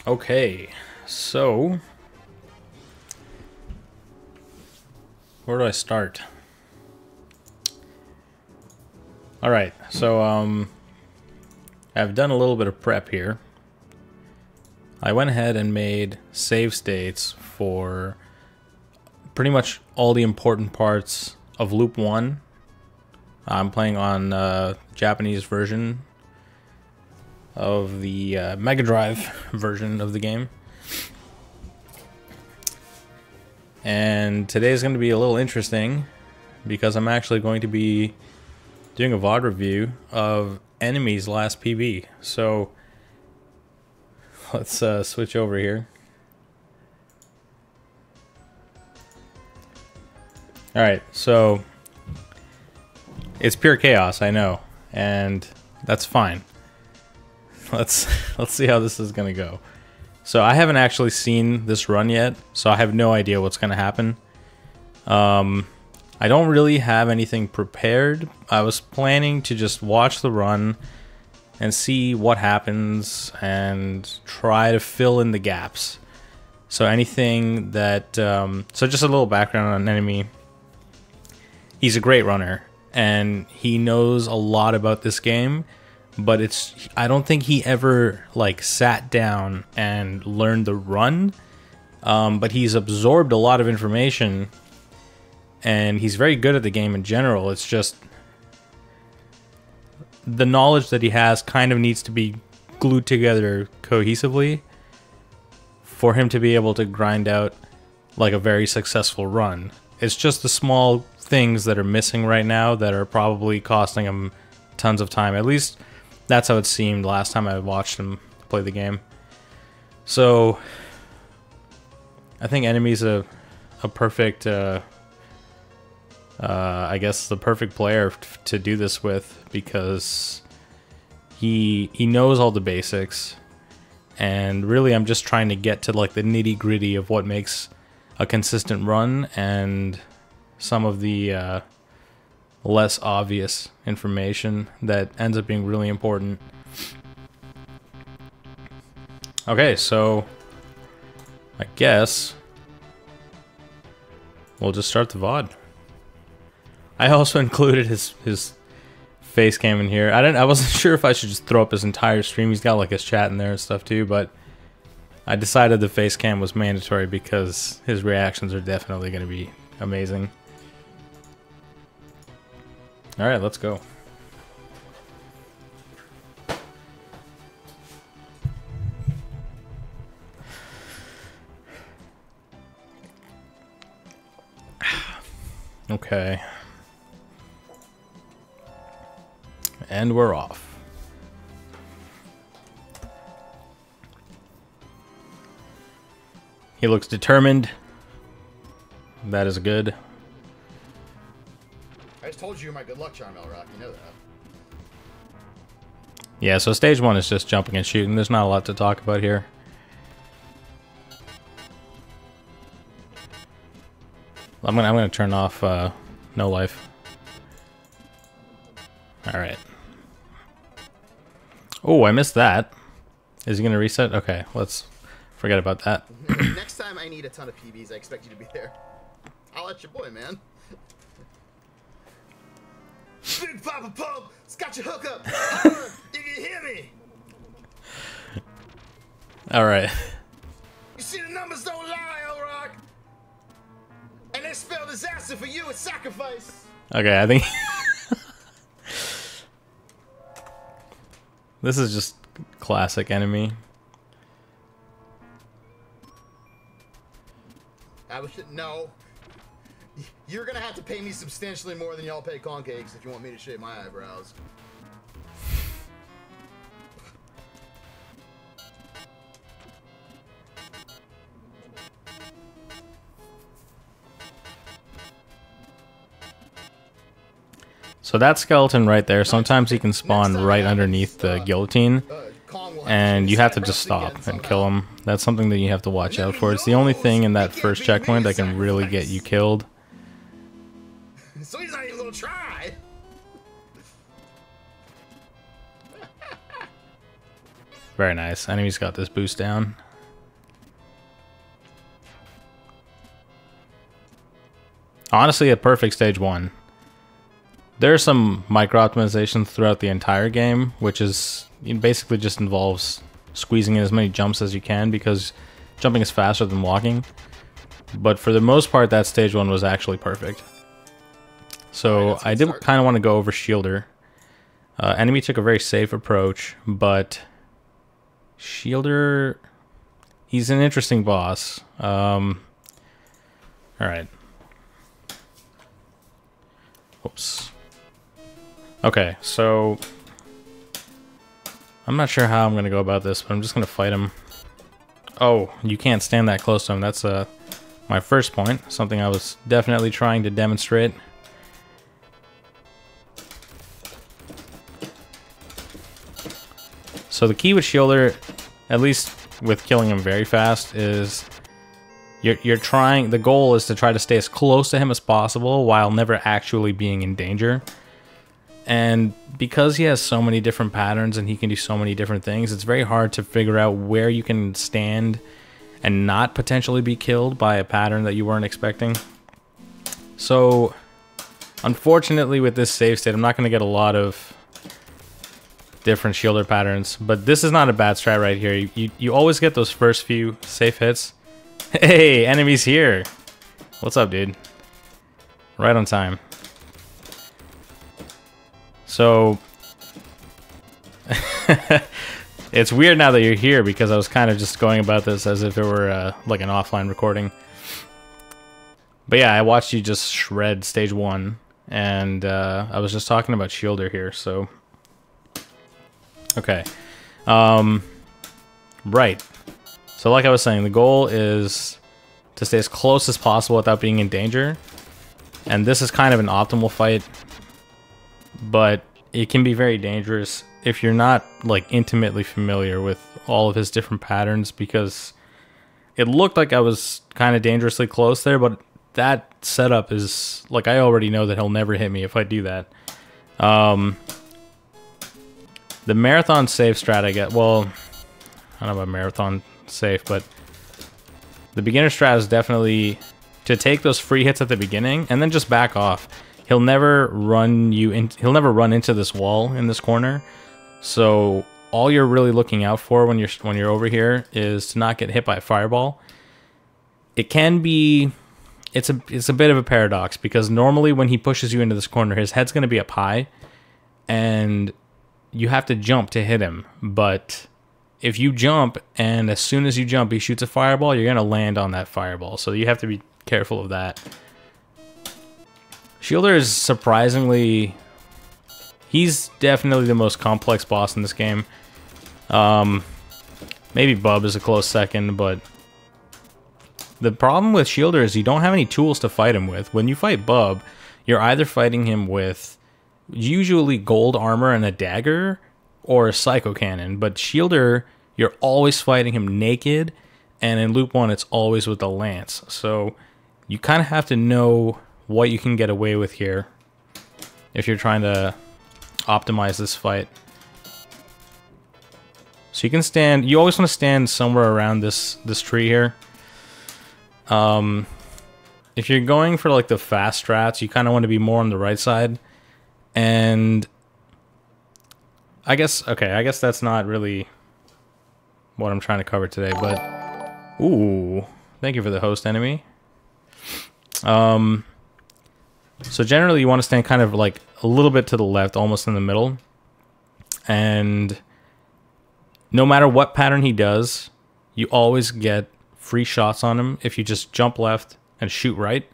Okay, so where do I start? All right, so I've done a little bit of prep here. I went ahead and made save states for pretty much all the important parts of Loop 1. I'm playing on Japanese version of the Mega Drive version of the game. And today is going to be a little interesting because I'm actually going to be doing a VOD review of Enemy's last PB. So let's switch over here. Alright, so it's pure chaos, I know, and that's fine. Let's see how this is gonna go. So I haven't actually seen this run yet, so I have no idea what's gonna happen. I don't really have anything prepared. I was planning to just watch the run and see what happens and try to fill in the gaps. So anything that so just a little background on Enemy. He's a great runner and he knows a lot about this game. But I don't think he ever like sat down and learned the run, but he's absorbed a lot of information and he's very good at the game in general. It's just the knowledge that he has kind of needs to be glued together cohesively for him to be able to grind out like a very successful run. It's just the small things that are missing right now that are probably costing him tons of time. At least that's how it seemed last time I watched him play the game. So I think Enemy's a perfect, I guess the perfect player to do this with, because he knows all the basics, and really I'm just trying to get to like the nitty-gritty of what makes a consistent run and some of the less obvious information that ends up being really important. Okay, so I guess we'll just start the VOD. I also included his face cam in here. I wasn't sure if I should just throw up his entire stream. He's got like his chat in there and stuff too, but I decided the face cam was mandatory because his reactions are definitely going to be amazing. Alright, let's go. Okay. And we're off. He looks determined. That is good. I just told you my good luck charm, Elrock. You know that. Yeah, so stage 1 is just jumping and shooting. There's not a lot to talk about here. I'm gonna turn off no life. All right. Oh, I missed that. Is he gonna reset? Okay, let's forget about that. Next time I need a ton of PBs, I expect you to be there. I'll let your boy, man. Big Papa Pump, it's got your hook up. You can hear me. All right. You see, the numbers don't lie, O-Rock. And they spell disaster for you. It's sacrifice. Okay, I think this is just classic enemy. No. You're gonna have to pay me substantially more than y'all pay Concakes if you want me to shave my eyebrows. So that skeleton right there, sometimes he can spawn right underneath the guillotine, and you have to just stop and kill him. That's something that you have to watch out for. It's the only thing in that first checkpoint that can really get you killed. So he's not even gonna try. Very nice. Enemy's got this boost down. Honestly, a perfect stage 1. There are some micro optimizations throughout the entire game, which is basically just involves squeezing in as many jumps as you can because jumping is faster than walking. But for the most part, that stage 1 was actually perfect. So I did kind of want to go over Shielder. Enemy took a very safe approach, but Shielder, he's an interesting boss. All right. Oops. Okay, so I'm not sure how I'm going to go about this, but I'm just going to fight him. Oh, you can't stand that close to him. That's my first point, something I was definitely trying to demonstrate. So the key with Shielder, at least with killing him very fast, is you're trying, the goal is to try to stay as close to him as possible while never actually being in danger. And because he has so many different patterns and he can do so many different things, it's very hard to figure out where you can stand and not potentially be killed by a pattern that you weren't expecting. So, unfortunately with this save state, I'm not going to get a lot of different Shielder patterns, but this is not a bad strat right here. You always get those first few safe hits. Hey, enemy's here. What's up, dude? Right on time. So, it's weird now that you're here because I was kind of just going about this as if it were like an offline recording. But yeah, I watched you just shred stage 1, and I was just talking about Shielder here, so... Okay. Right. So like I was saying, the goal is to stay as close as possible without being in danger. And this is kind of an optimal fight, but it can be very dangerous if you're not like intimately familiar with all of his different patterns, because it looked like I was kind of dangerously close there, but that setup is like, I already know that he'll never hit me if I do that. The marathon safe strat I get, well, I don't know about marathon safe, but the beginner strat is definitely to take those free hits at the beginning and then just back off. He'll never run you in, he'll never run into this wall in this corner. So all you're really looking out for when you're over here is to not get hit by a fireball. It can be, it's a bit of a paradox, because normally when he pushes you into this corner, his head's going to be up high and you have to jump to hit him. But if you jump and as soon as you jump he shoots a fireball, you're going to land on that fireball. So you have to be careful of that. Shielder is surprisingly, he's definitely the most complex boss in this game. Maybe Bub is a close second, but the problem with Shielder is you don't have any tools to fight him with. When you fight Bub, you're either fighting him with usually gold armor and a dagger or a psycho cannon, but Shielder, you're always fighting him naked, and in loop 1 it's always with the lance. So you kind of have to know what you can get away with here if you're trying to optimize this fight. So you can stand, you always want to stand somewhere around this tree here. If you're going for like the fast strats, you kind of want to be more on the right side. And I guess that's not really what I'm trying to cover today, but ooh, thank you for the host, enemy. So generally you want to stand kind of like a little bit to the left, almost in the middle. And no matter what pattern he does, you always get free shots on him if you just jump left and shoot right.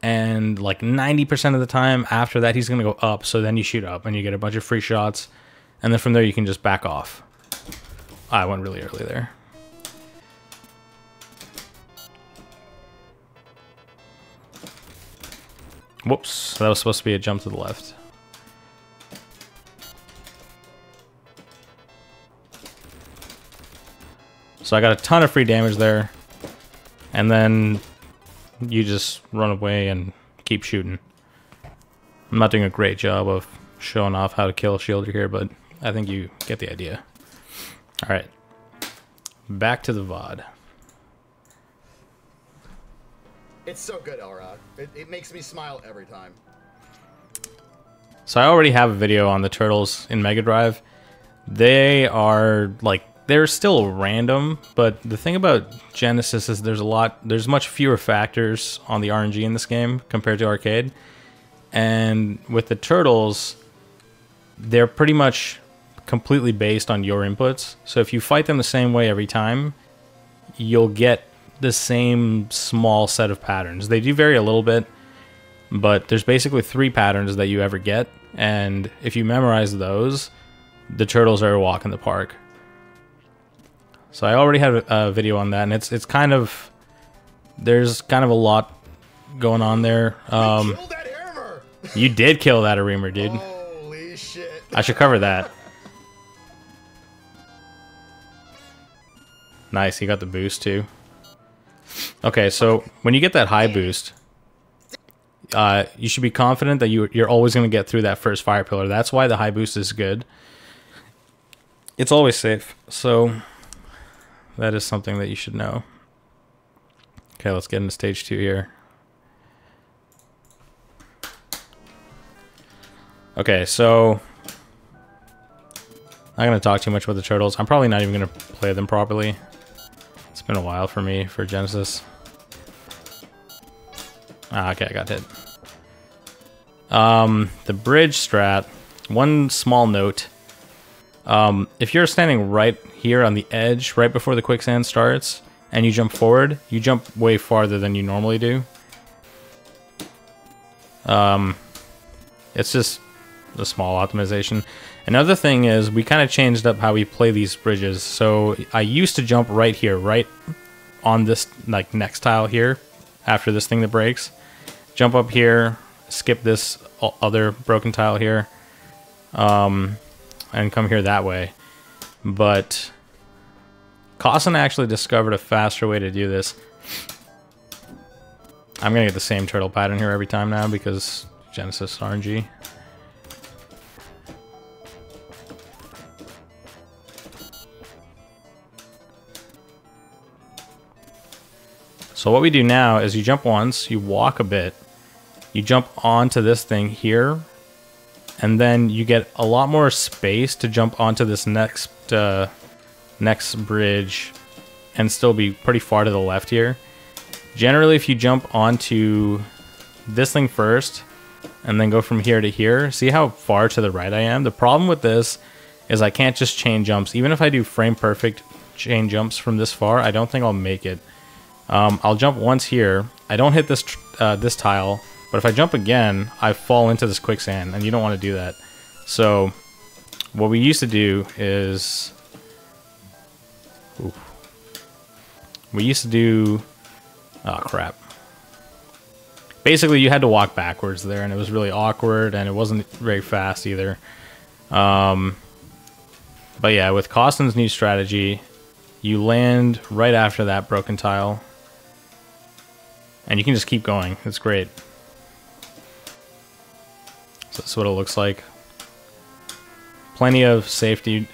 And like 90% of the time after that, he's going to go up. So then you shoot up and you get a bunch of free shots. And then from there, you can just back off. I went really early there. Whoops, that was supposed to be a jump to the left. So I got a ton of free damage there. And then you just run away and keep shooting. I'm not doing a great job of showing off how to kill a shielder here, but I think you get the idea. Alright. Back to the VOD. It's so good, Elrod. It makes me smile every time. So I already have a video on the turtles in Mega Drive. They are like, they're still random, but the thing about Genesis is there's much fewer factors on the RNG in this game compared to arcade. And with the turtles, they're pretty much completely based on your inputs. So if you fight them the same way every time, you'll get the same small set of patterns. They do vary a little bit, but there's basically 3 patterns that you ever get. And if you memorize those, the turtles are a walk in the park. So I already have a video on that, and it's kind of, there's kind of a lot going on there. You did kill that Arimer, dude. Holy shit. I should cover that. Nice, he got the boost too. Okay, so when you get that high boost, you should be confident that you're always going to get through that first fire pillar. That's why the high boost is good. It's always safe, so that is something that you should know. Okay, let's get into stage 2 here. Okay, so I'm not going to talk too much about the turtles. I'm probably not even going to play them properly. It's been a while for me, for Genesis. Ah, okay, I got hit. The bridge strat, one small note. If you're standing right here on the edge, right before the quicksand starts, and you jump forward, you jump way farther than you normally do. It's just a small optimization. Another thing is we kind of changed up how we play these bridges. So I used to jump right here, right on this like next tile here, after this thing that breaks. Jump up here, skip this other broken tile here, and come here that way. But Costin actually discovered a faster way to do this. I'm gonna get the same turtle pattern here every time now because Genesis RNG. So what we do now is you jump once, you walk a bit, you jump onto this thing here, and then you get a lot more space to jump onto this next bridge and still be pretty far to the left here. Generally, if you jump onto this thing first and then go from here to here, see how far to the right I am? The problem with this is I can't just chain jumps. Even if I do frame perfect chain jumps from this far, I don't think I'll make it. I'll jump once here. I don't hit this this tile, but if I jump again, I fall into this quicksand, and you don't want to do that. So what we used to do is... We used to do... Oh, crap. Basically, you had to walk backwards there, and it was really awkward, and it wasn't very fast either. But yeah, with Costin's new strategy, you land right after that broken tile. And you can just keep going. It's great. So that's what it looks like. Plenty of safety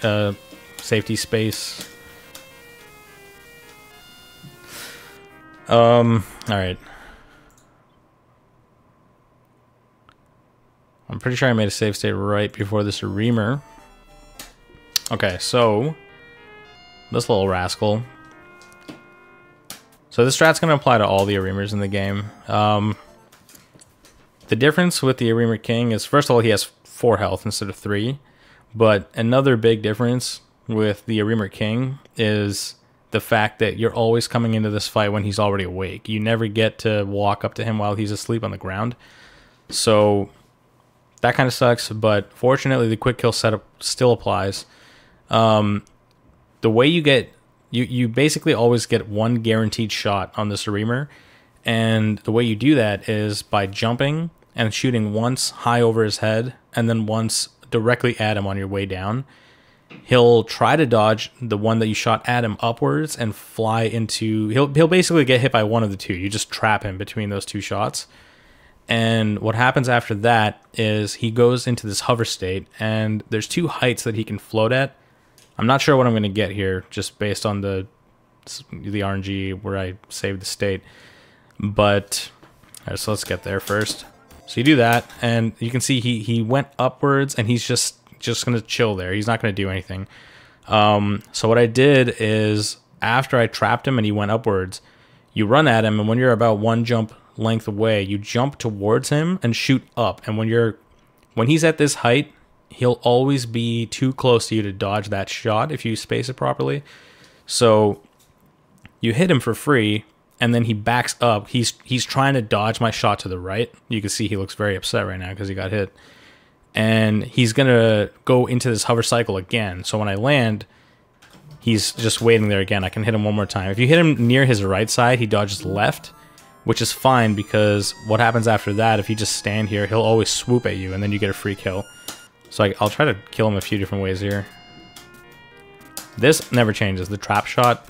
safety space. Alright. I'm pretty sure I made a save state right before this reamer. Okay, so this little rascal. So this strat's going to apply to all the Areemers in the game. The difference with the Areemer King is, first of all, he has 4 health instead of 3. But another big difference with the Areemer King is the fact that you're always coming into this fight when he's already awake. You never get to walk up to him while he's asleep on the ground. So that kind of sucks, but fortunately the quick kill setup still applies. The way you get... You basically always get 1 guaranteed shot on this Areemer, and the way you do that is by jumping and shooting once high over his head, and then once directly at him on your way down. He'll try to dodge the one that you shot at him upwards and fly into... He'll basically get hit by one of the two. You just trap him between those 2 shots. And what happens after that is he goes into this hover state, and there's 2 heights that he can float at. I'm not sure what I'm going to get here, just based on the RNG where I saved the state. But, all right, so let's get there first. So you do that, and you can see he went upwards, and he's just going to chill there. He's not going to do anything. So what I did is, after I trapped him and he went upwards, you run at him, and when you're about 1 jump length away, you jump towards him and shoot up. And when he's at this height, he'll always be too close to you to dodge that shot if you space it properly. So you hit him for free, and then he backs up. He's trying to dodge my shot to the right. You can see he looks very upset right now because he got hit. And he's going to go into this hover cycle again. So when I land, he's just waiting there again. I can hit him 1 more time. If you hit him near his right side, he dodges left, which is fine because what happens after that, if you just stand here, he'll always swoop at you, and then you get a free kill. So I'll try to kill him a few different ways here. This never changes, the trap shot.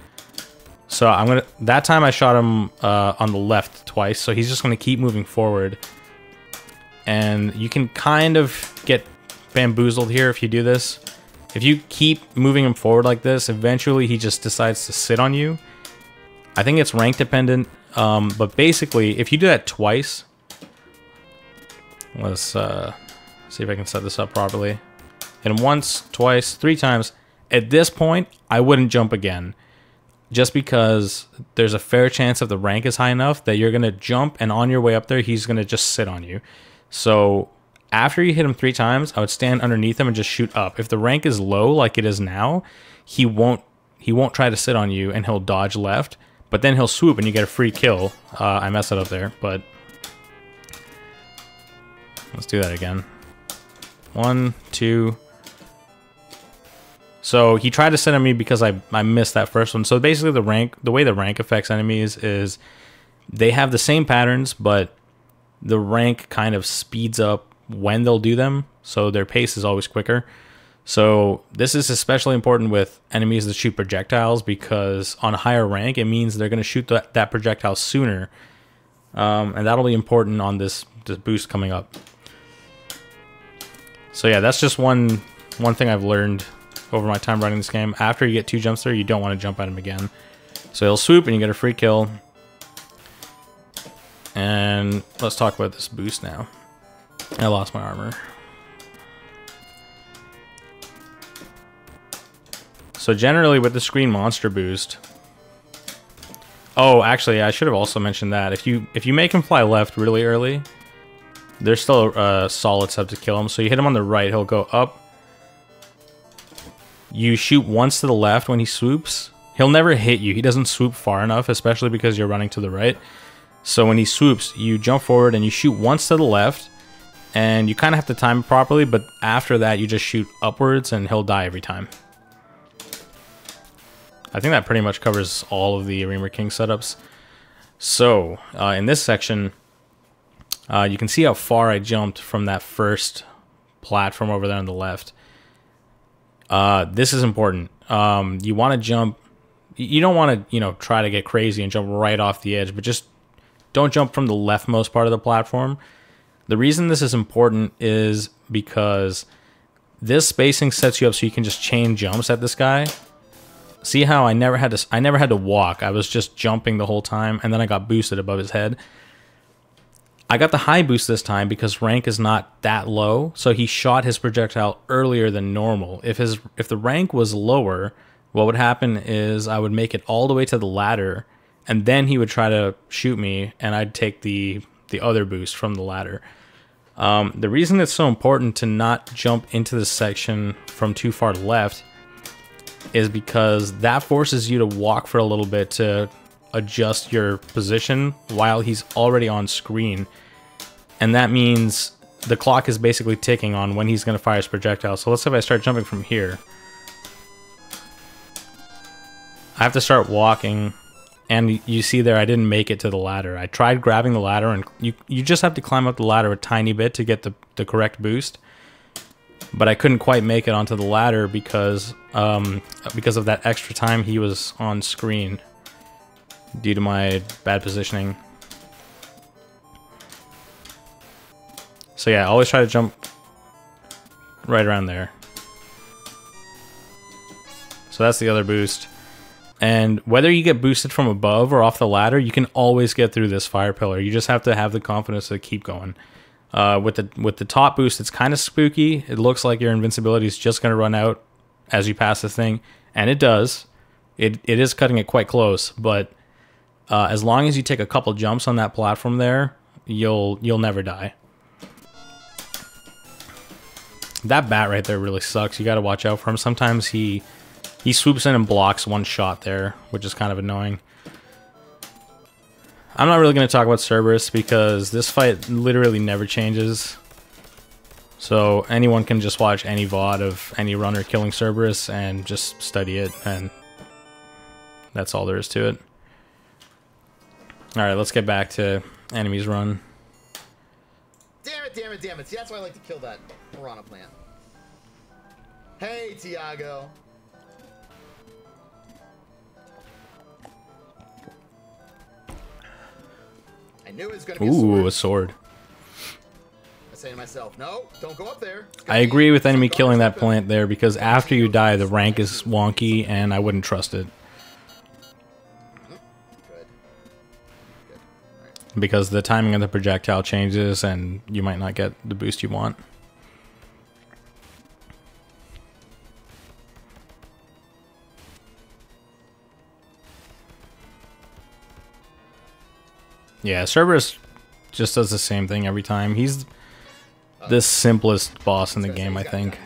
So that time I shot him on the left twice, so he's just gonna keep moving forward. And you can kind of get bamboozled here if you do this. If you keep moving him forward like this, eventually he just decides to sit on you. I think it's rank dependent, but basically, if you do that twice, let's see if I can set this up properly. Hit him once, twice, 3 times. At this point, I wouldn't jump again, just because there's a fair chance if the rank is high enough that you're gonna jump, and on your way up there, he's gonna just sit on you. So after you hit him 3 times, I would stand underneath him and just shoot up. If the rank is low, like it is now, he won't try to sit on you, and he'll dodge left. But then he'll swoop, and you get a free kill. I messed it up there, but let's do that again. 1, 2. So he tried to sit on me because I missed that first one. So basically the way the rank affects enemies is they have the same patterns, but the rank kind of speeds up when they'll do them. So their pace is always quicker. So this is especially important with enemies that shoot projectiles, because on a higher rank, it means they're going to shoot that projectile sooner. And that'll be important on this boost coming up. So yeah, that's just one thing I've learned over my time running this game. After you get 2 jumps there, you don't want to jump at him again. So he'll swoop and you get a free kill. And let's talk about this boost now. I lost my armor. So generally with the Screen Monster boost... Oh, actually, I should have also mentioned that. If you make him fly left really early, there's still a solid sub to kill him. So you hit him on the right, he'll go up. You shoot once to the left when he swoops. He'll never hit you. He doesn't swoop far enough, especially because you're running to the right. So when he swoops, you jump forward and you shoot once to the left. And you kind of have to time it properly, but after that, you just shoot upwards and he'll die every time. I think that pretty much covers all of the Areemer King setups. So, in this section, you can see how far I jumped from that first platform over there on the left. This is important. You want to jump... You don't want to, try to get crazy and jump right off the edge, but just don't jump from the leftmost part of the platform. The reason this is important is because this spacing sets you up so you can just chain jumps at this guy. See how I never had to walk. I was just jumping the whole time, and then I got boosted above his head. I got the high boost this time because rank is not that low, so he shot his projectile earlier than normal. If the rank was lower, what would happen is I would make it all the way to the ladder, and then he would try to shoot me, and I'd take the other boost from the ladder. The reason it's so important to not jump into this section from too far left is because that forces you to walk for a little bit to adjust your position while he's already on screen. And that means the clock is basically ticking on when he's going to fire his projectile. So let's say if I start jumping from here, I have to start walking, and you see there I didn't make it to the ladder. I tried grabbing the ladder, and you just have to climb up the ladder a tiny bit to get the correct boost. But I couldn't quite make it onto the ladder because of that extra time he was on screen due to my bad positioning. So yeah, always try to jump right around there. So that's the other boost. And whether you get boosted from above or off the ladder, you can always get through this fire pillar. You just have to have the confidence to keep going. With the top boost, it's kind of spooky. It looks like your invincibility is just going to run out as you pass the thing, and it does. It is cutting it quite close, but as long as you take a couple jumps on that platform there, you'll never die. That bat right there really sucks. You got to watch out for him. Sometimes he swoops in and blocks one shot there, which is kind of annoying. I'm not really going to talk about Cerberus because this fight literally never changes. So anyone can just watch any VOD of any runner killing Cerberus and just study it, and that's all there is to it. Alright, let's get back to Enemy's Run. Damn it, damn it, damn it. See, that's why I like to kill that piranha plant. Hey, Tiago. I knew it was going to be a sword. Ooh, a sword. I say to myself, no, don't go up there. I agree with Enemy killing that plant there because after you die, the rank is wonky and I wouldn't trust it. Good. Good. All right. Because the timing of the projectile changes and you might not get the boost you want. Yeah, Cerberus just does the same thing every time. He's the simplest boss in the game, I think.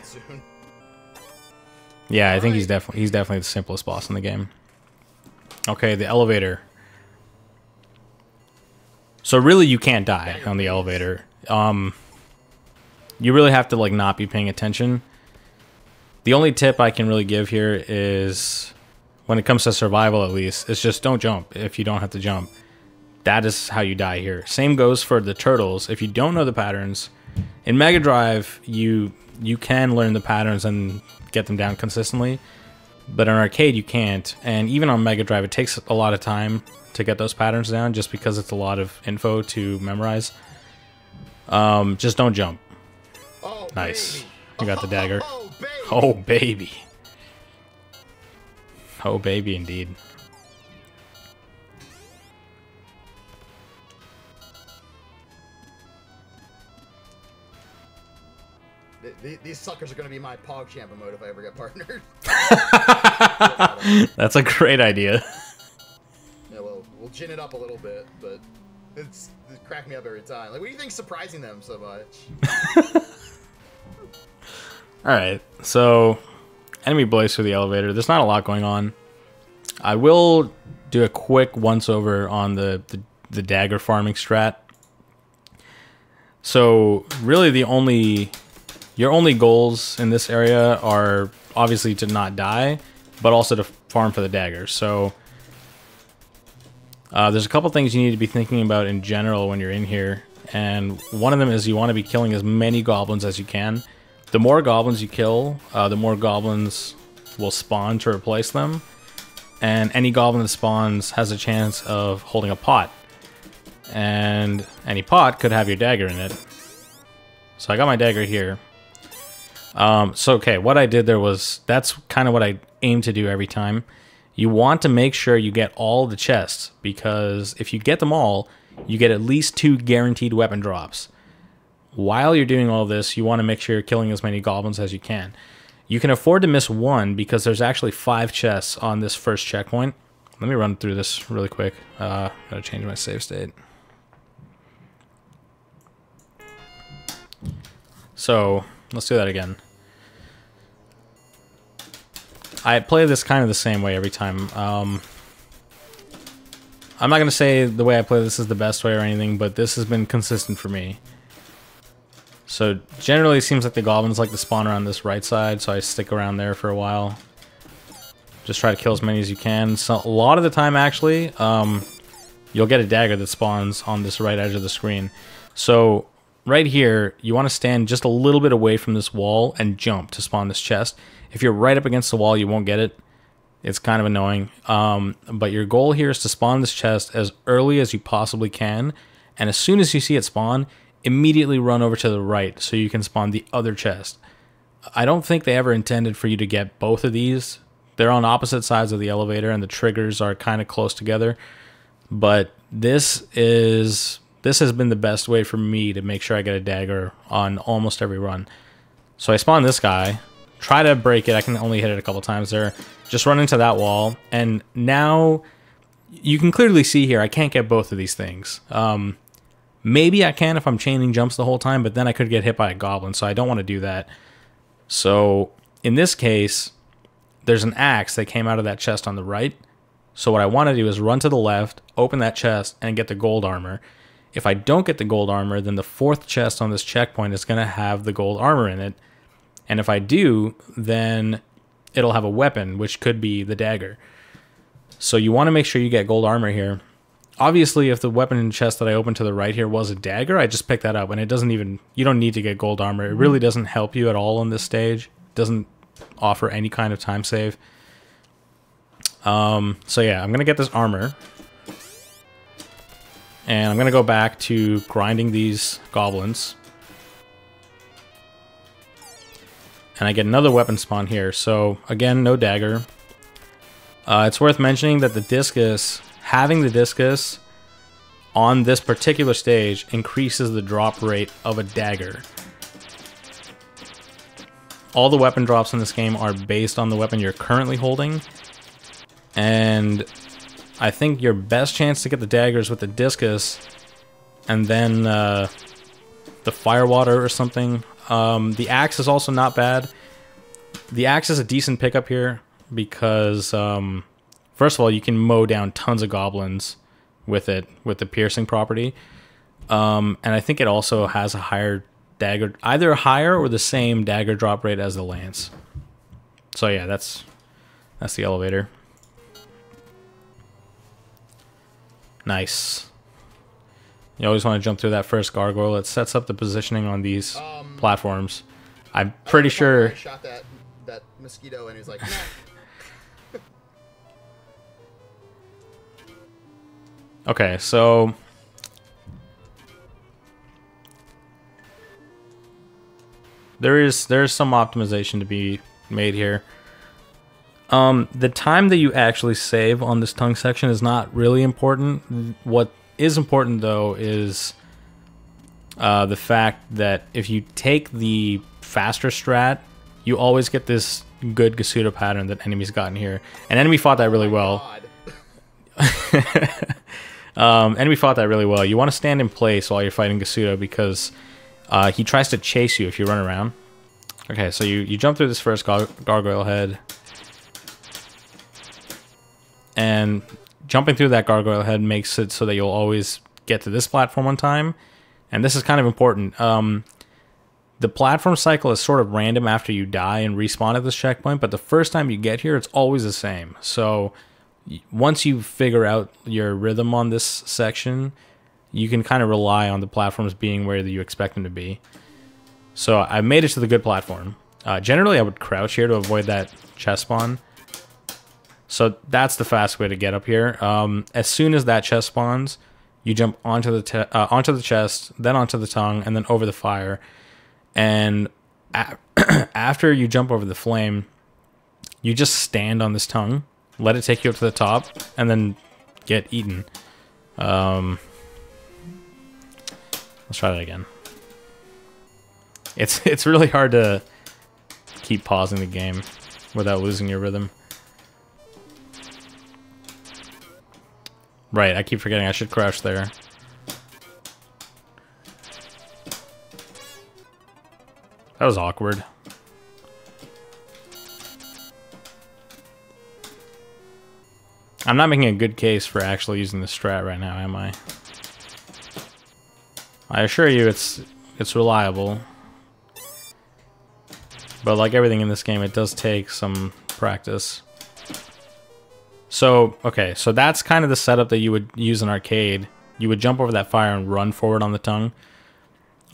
Yeah, I think he's definitely the simplest boss in the game. Okay, the elevator. So really, you can't die on the elevator. You really have to like not be paying attention. The only tip I can really give here is, when it comes to survival at least, is just don't jump if you don't have to jump. That is how you die here. Same goes for the turtles. If you don't know the patterns, in Mega Drive, you can learn the patterns and get them down consistently, but on arcade you can't. And even on Mega Drive, it takes a lot of time to get those patterns down, just because it's a lot of info to memorize. Just don't jump. Oh, nice. Baby. You got the dagger. Oh, baby. Oh, baby, indeed. These suckers are going to be my Pog Champa mode if I ever get partnered. That's a great idea. Yeah, well, we'll gin it up a little bit, but it cracked me up every time. Like, what do you think's surprising them so much? Alright, so enemy blows through the elevator. There's not a lot going on. I will do a quick once-over on the dagger farming strat. So, really your only goals in this area are obviously to not die, but also to farm for the daggers. So there's a couple things you need to be thinking about in general when you're in here, and one of them is you want to be killing as many goblins as you can. The more goblins you kill, the more goblins will spawn to replace them, and any goblin that spawns has a chance of holding a pot, and any pot could have your dagger in it. So I got my dagger here. So, okay, what I did there was, that's kind of what I aim to do every time. You want to make sure you get all the chests, because if you get them all, you get at least 2 guaranteed weapon drops. While you're doing all this, you want to make sure you're killing as many goblins as you can. You can afford to miss one because there's actually 5 chests on this first checkpoint. Let me run through this really quick. Gotta change my save state. So, let's do that again. I play this kind of the same way every time. I'm not going to say the way I play this is the best way or anything, but this has been consistent for me. So generally it seems like the goblins like to spawn around this right side, so I stick around there for a while. Just try to kill as many as you can. So a lot of the time, actually, you'll get a dagger that spawns on this right edge of the screen. So right here, you want to stand just a little bit away from this wall and jump to spawn this chest. If you're right up against the wall, you won't get it. It's kind of annoying. But your goal here is to spawn this chest as early as you possibly can. And as soon as you see it spawn, immediately run over to the right so you can spawn the other chest. I don't think they ever intended for you to get both of these. They're on opposite sides of the elevator and the triggers are kind of close together. But this has been the best way for me to make sure I get a dagger on almost every run. So I spawn this guy, try to break it. I can only hit it a couple times there. Just run into that wall, and now you can clearly see here I can't get both of these things. Maybe I can if I'm chaining jumps the whole time, but then I could get hit by a goblin, so I don't want to do that. So in this case, there's an axe that came out of that chest on the right. So what I want to do is run to the left, open that chest, and get the gold armor. If I don't get the gold armor, then the 4th chest on this checkpoint is going to have the gold armor in it. And if I do, then it'll have a weapon, which could be the dagger. So you want to make sure you get gold armor here. Obviously, if the weapon in the chest that I opened to the right here was a dagger, I just picked that up, and it doesn't even, you don't need to get gold armor. It really doesn't help you at all on this stage. It doesn't offer any kind of time save. So yeah, I'm going to get this armor. And I'm going to go back to grinding these goblins. And I get another weapon spawn here. So again, no dagger. It's worth mentioning that the discus, having the discus on this particular stage increases the drop rate of a dagger. All the weapon drops in this game are based on the weapon you're currently holding. And I think your best chance to get the daggers with the discus and then the firewater or something. The axe is also not bad. The axe is a decent pickup here because, first of all, you can mow down tons of goblins with it, with the piercing property. And I think it also has a higher dagger, either a higher or the same dagger drop rate as the lance. So yeah, that's the elevator. Nice. You always want to jump through that first gargoyle. It sets up the positioning on these platforms. I'm pretty sure. I shot that mosquito and he was like, nah. Okay, so there's some optimization to be made here. The time that you actually save on this tongue section is not really important. What is important, though, is the fact that if you take the faster strat, you always get this good Gasuda pattern that enemies got in here. And enemy fought that really well. Enemy fought that really well. You want to stand in place while you're fighting Gasuda because he tries to chase you if you run around. Okay, so you jump through this first gargoyle head. And jumping through that gargoyle head makes it so that you'll always get to this platform on time. And this is kind of important. The platform cycle is sort of random after you die and respawn at this checkpoint, but the first time you get here, it's always the same. So once you figure out your rhythm on this section, you can kind of rely on the platforms being where you expect them to be. So I made it to the good platform. Generally, I would crouch here to avoid that chest spawn. So that's the fast way to get up here. As soon as that chest spawns, you jump onto the chest, then onto the tongue, and then over the fire. And after you jump over the flame, you just stand on this tongue, let it take you up to the top, and then get eaten. Let's try that again. It's really hard to keep pausing the game without losing your rhythm. Right, I keep forgetting I should crouch there. That was awkward. I'm not making a good case for actually using the strat right now, am I? I assure you it's reliable. But like everything in this game, it does take some practice. So, okay, so that's kind of the setup that you would use in arcade. You would jump over that fire and run forward on the tongue.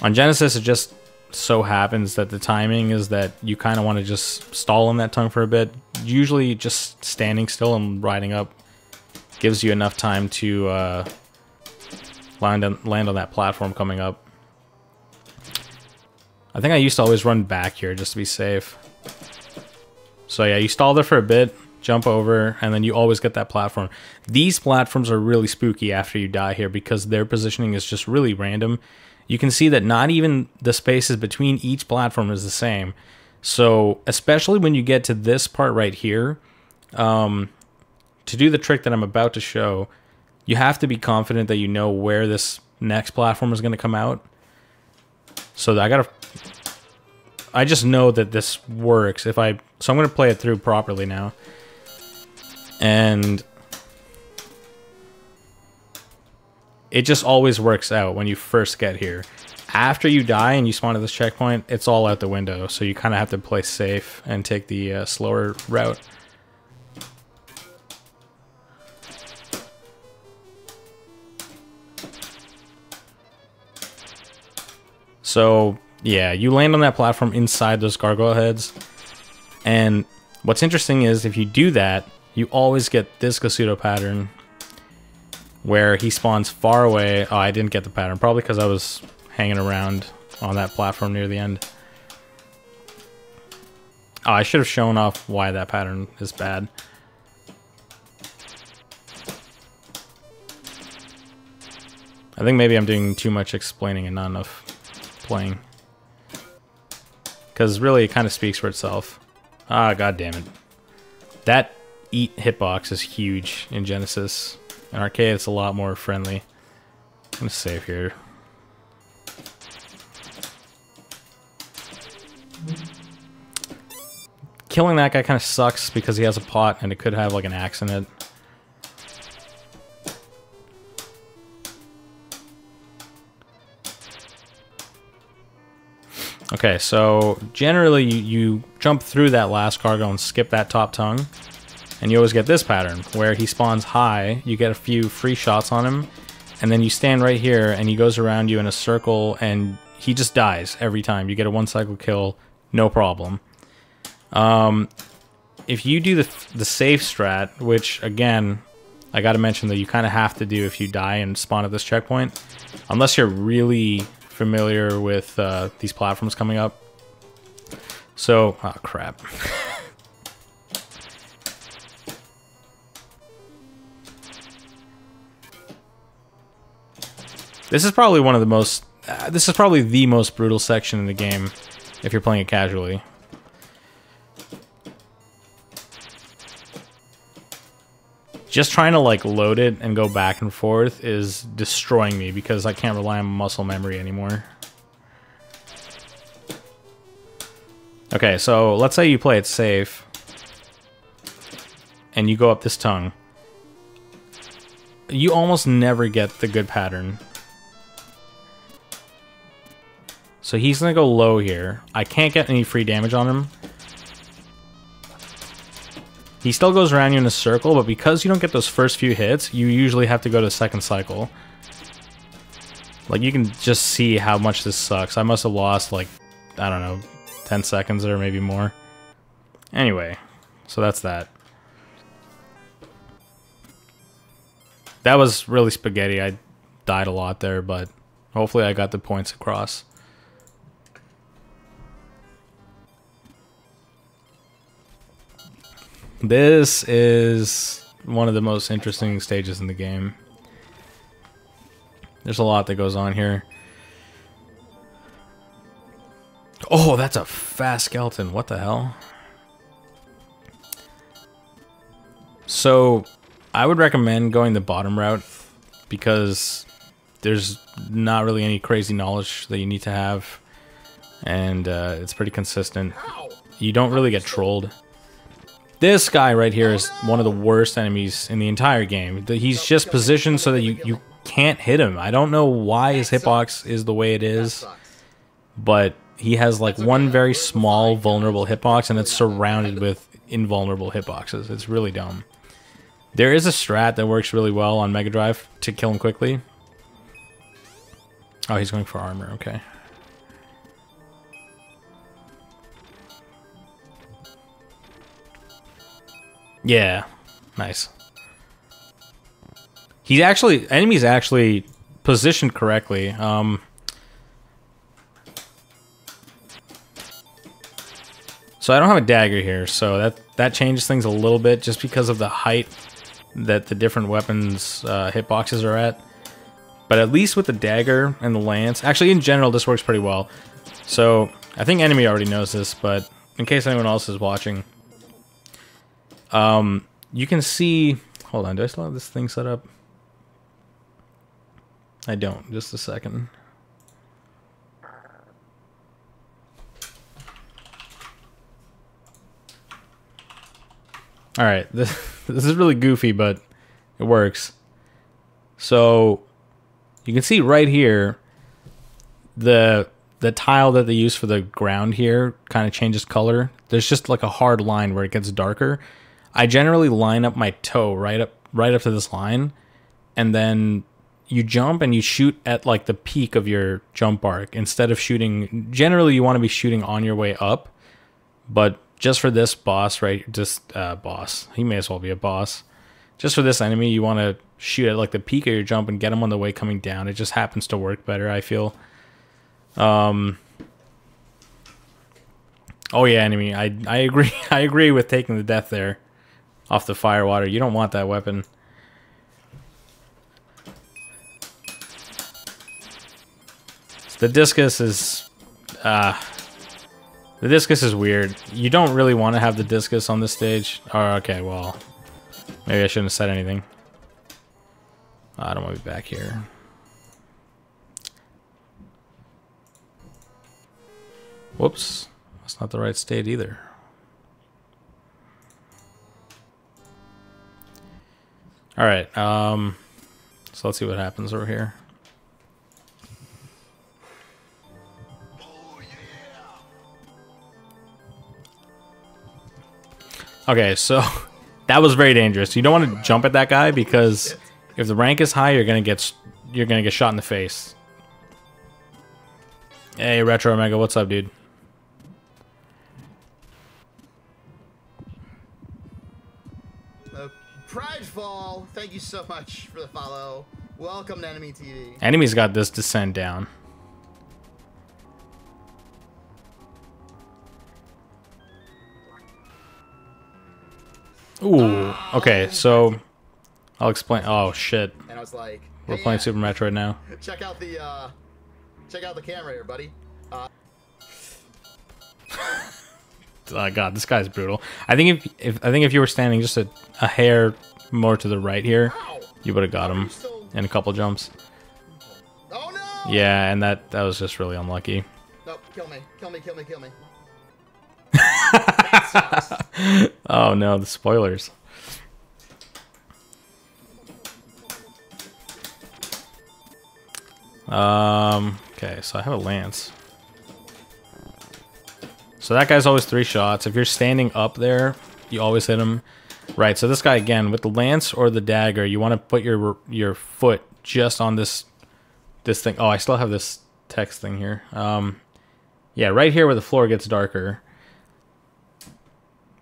On Genesis, it just so happens that the timing is that you kind of want to just stall on that tongue for a bit. Usually just standing still and riding up gives you enough time to land on that platform coming up. I think I used to always run back here just to be safe. So yeah, you stall there for a bit, jump over, and then you always get that platform. These platforms are really spooky after you die here because their positioning is just really random. You can see that not even the spaces between each platform is the same. So especially when you get to this part right here, to do the trick that I'm about to show, you have to be confident that you know where this next platform is going to come out. So I just know that this works. So I'm going to play it through properly now. And it just always works out when you first get here. After you die and you spawn at this checkpoint, it's all out the window. So you kind of have to play safe and take the slower route. So yeah, you land on that platform inside those gargoyle heads. And what's interesting is if you do that, you always get this Gasuto pattern where he spawns far away. Oh, I didn't get the pattern, probably because I was hanging around on that platform near the end. Oh, I should have shown off why that pattern is bad. I think maybe I'm doing too much explaining and not enough playing. Because really, it kind of speaks for itself. Ah, god damn it. That eat hitbox is huge in Genesis. In arcade, it's a lot more friendly. I'm gonna save here. Killing that guy kind of sucks because he has a pot and it could have like an axe in it. Okay, so generally you jump through that last cargo and skip that top tongue. And you always get this pattern, where he spawns high, you get a few free shots on him, and then you stand right here and he goes around you in a circle and he just dies every time. You get a 1-cycle kill, no problem. If you do the safe strat, which again, I gotta mention that you kind of have to do if you die and spawn at this checkpoint, unless you're really familiar with these platforms coming up. So, oh crap. This is probably one of the most, this is probably the most brutal section in the game if you're playing it casually. Just trying to like load it and go back and forth is destroying me because I can't rely on muscle memory anymore. Okay, so let's say you play it safe and you go up this tongue. You almost never get the good pattern. So he's gonna go low here. I can't get any free damage on him. He still goes around you in a circle, but because you don't get those first few hits, you usually have to go to the second cycle. Like, you can just see how much this sucks. I must have lost, like, I don't know, 10 seconds or maybe more. Anyway, so that's that. That was really spaghetti. I died a lot there, but hopefully I got the points across. This is one of the most interesting stages in the game. There's a lot that goes on here. Oh, that's a fast skeleton. What the hell? So, I would recommend going the bottom route because there's not really any crazy knowledge that you need to have. And it's pretty consistent. You don't really get trolled. This guy right here is one of the worst enemies in the entire game. He's just positioned so that you can't hit him. I don't know why his hitbox is the way it is, but he has like one very small vulnerable hitbox and it's surrounded with invulnerable hitboxes. It's really dumb. There is a strat that works really well on Mega Drive to kill him quickly. Oh, he's going for armor, okay. Yeah, nice. Enemy's actually positioned correctly. So I don't have a dagger here, so that changes things a little bit just because of the height that the different weapons hitboxes are at. But at least with the dagger and the lance, actually in general this works pretty well. So I think Enemy already knows this, but in case anyone else is watching, you can see. Hold on, do I still have this thing set up? I don't. Just a second. All right, this is really goofy, but it works. So you can see right here the tile that they use for the ground here kind of changes color. There's just like a hard line where it gets darker. I generally line up my toe right up to this line, and then you jump and you shoot at like the peak of your jump arc instead of shooting. Generally, you want to be shooting on your way up, but just for this boss, right? Just boss. He may as well be a boss. Just for this enemy, you want to shoot at like the peak of your jump and get him on the way coming down. It just happens to work better, I feel. Oh yeah, Enemy. I agree. I agree with taking the death there off the firewater. You don't want that weapon. The discus is weird. You don't really want to have the discus on this stage. Oh, okay, well, maybe I shouldn't have said anything. I don't want to be back here. Whoops, that's not the right state either. All right, so let's see what happens over here. Okay, so that was very dangerous. You don't want to jump at that guy because if the rank is high, you're gonna get shot in the face. Hey, Retro Omega, what's up, dude? Pridefall, thank you so much for the follow. Welcome to NMEtv. Enemy's got this descent down. Ooh, okay, so I'll explain. Oh shit! And I was like, we're playing Super Metroid now. Check out the camera here, buddy. Oh god, this guy's brutal. I think if you were standing just a hair more to the right here, you would have got him in a couple jumps. Oh no! Yeah, and that was just really unlucky. Nope, kill me, kill me, kill me, kill me. Oh no, the spoilers. Okay, so I have a lance. So that guy's always 3 shots. If you're standing up there, you always hit him. Right, so this guy again, with the lance or the dagger, you want to put your foot just on this thing. Oh, I still have this text thing here. Yeah, right here where the floor gets darker.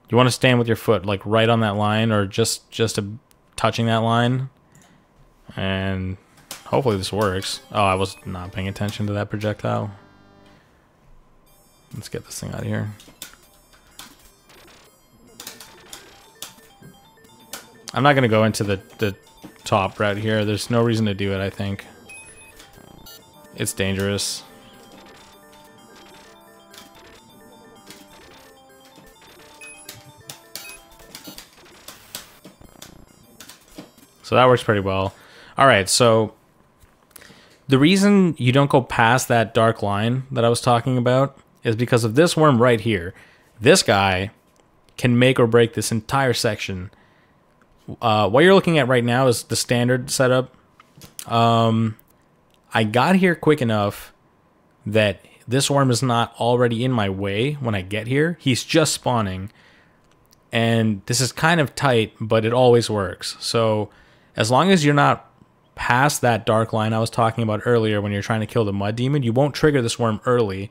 You want to stand with your foot like right on that line or just touching that line. And hopefully this works. Oh, I was not paying attention to that projectile. Let's get this thing out of here. I'm not going to go into the top route here. There's no reason to do it, I think. It's dangerous. So that works pretty well. All right, so the reason you don't go past that dark line that I was talking about is because of this worm right here. This guy can make or break this entire section. What you're looking at right now is the standard setup. I got here quick enough that this worm is not already in my way when I get here. He's just spawning. And this is kind of tight, but it always works. So as long as you're not past that dark line I was talking about earlier when you're trying to kill the mud demon, you won't trigger this worm early.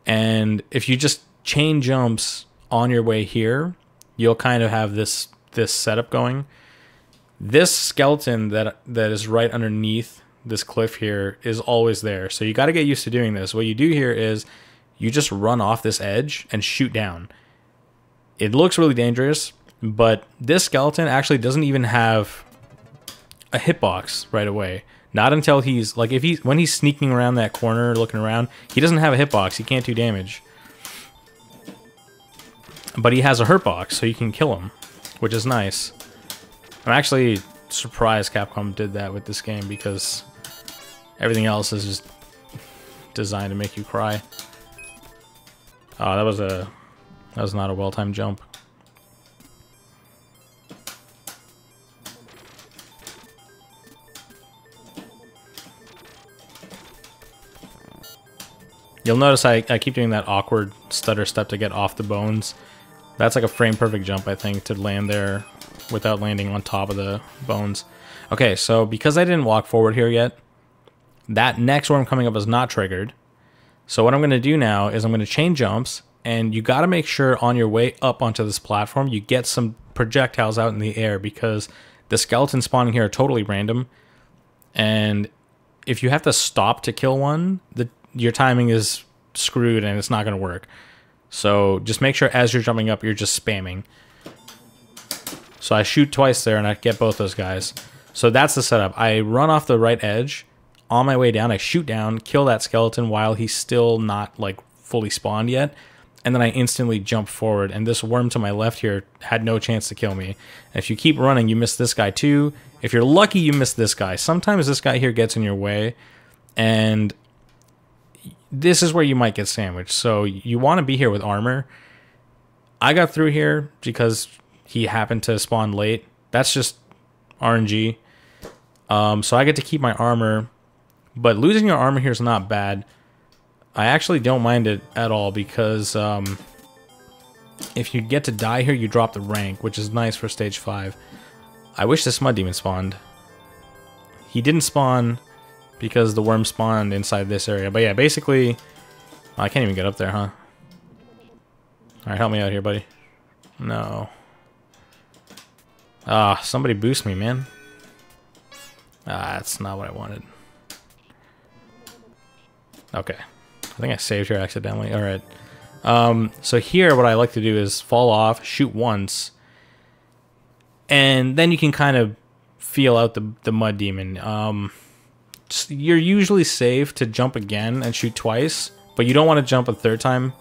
And if you just chain jumps on your way here, you'll kind of have this setup going. This skeleton that is right underneath this cliff here is always there. So you got to get used to doing this. What you do here is you just run off this edge and shoot down. It looks really dangerous, but this skeleton actually doesn't even have a hitbox right away. Not until he's like, when he's sneaking around that corner looking around, he doesn't have a hitbox. He can't do damage. But he has a hurt box, so you can kill him, which is nice. I'm actually surprised Capcom did that with this game because everything else is just designed to make you cry. Oh, that was not a well-timed jump. You'll notice I keep doing that awkward stutter step to get off the bones. That's like a frame-perfect jump, I think, to land there without landing on top of the bones. Okay, so because I didn't walk forward here yet, that next worm coming up is not triggered. So what I'm going to do now is I'm going to chain jumps, and you got to make sure on your way up onto this platform you get some projectiles out in the air because the skeletons spawning here are totally random. And if you have to stop to kill one, your timing is screwed and it's not going to work. So just make sure as you're jumping up, you're just spamming. So I shoot twice there and I get both those guys. So that's the setup. I run off the right edge. On my way down, I shoot down, kill that skeleton while he's still not like fully spawned yet. And then I instantly jump forward. And this worm to my left here had no chance to kill me. And if you keep running, you miss this guy too. If you're lucky, you miss this guy. Sometimes this guy here gets in your way. And this is where you might get sandwiched. So you want to be here with armor. I got through here because he happened to spawn late. That's just RNG. So I get to keep my armor. But losing your armor here is not bad. I actually don't mind it at all because if you get to die here, you drop the rank, which is nice for stage 5. I wish this mud demon spawned. He didn't spawn because the worm spawned inside this area. But yeah, basically... I can't even get up there, huh? Alright, help me out here, buddy. No. Ah, somebody boost me, man. Ah, that's not what I wanted. Okay. I think I saved here accidentally. Alright. So here, what I like to do is fall off, shoot once, and then you can kind of feel out the mud demon. You're usually safe to jump again and shoot twice, but you don't want to jump a third time.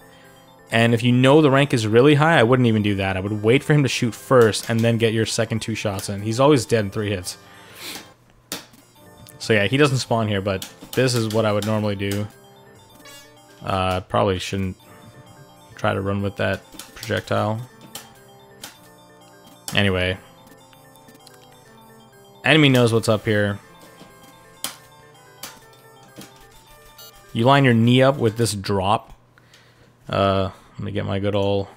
And if you know the rank is really high, I wouldn't even do that. I would wait for him to shoot first and then get your second 2 shots in. He's always dead in 3 hits. So yeah, he doesn't spawn here, but this is what I would normally do. Probably shouldn't try to run with that projectile. Anyway. Enemy knows what's up here. You line your knee up with this drop. Let me get my good old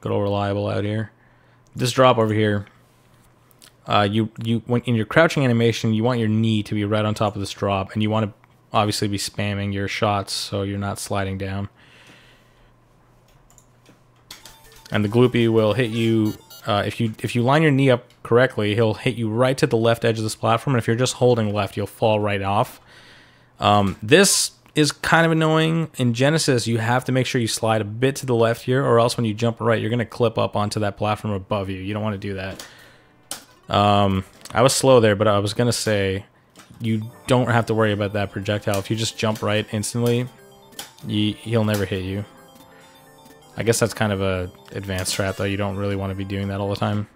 reliable out here. This drop over here. When in your crouching animation, you want your knee to be right on top of this drop, and you want to obviously be spamming your shots so you're not sliding down. And the gloopy will hit you if you line your knee up correctly. He'll hit you right to the left edge of this platform, and if you're just holding left, you'll fall right off. This is kind of annoying. In Genesis, you have to make sure you slide a bit to the left here, or else when you jump right, you're going to clip up onto that platform above you. You don't want to do that. I was slow there, but I was gonna say you don't have to worry about that projectile. If you just jump right instantly, he'll never hit you. I guess that's kind of a advanced strat, though. You don't really want to be doing that all the time.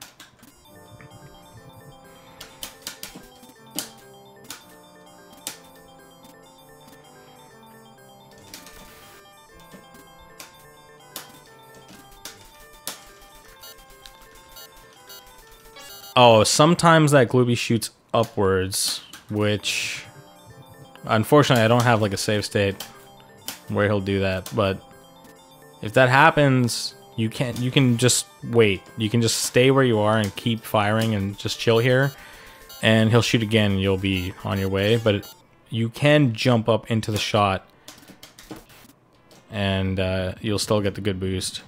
Oh, sometimes that Glooby shoots upwards, which unfortunately I don't have like a save state where he'll do that, but if that happens, you can just wait. You can just stay where you are and keep firing and just chill here, and he'll shoot again and you'll be on your way, but you can jump up into the shot and you'll still get the good boost.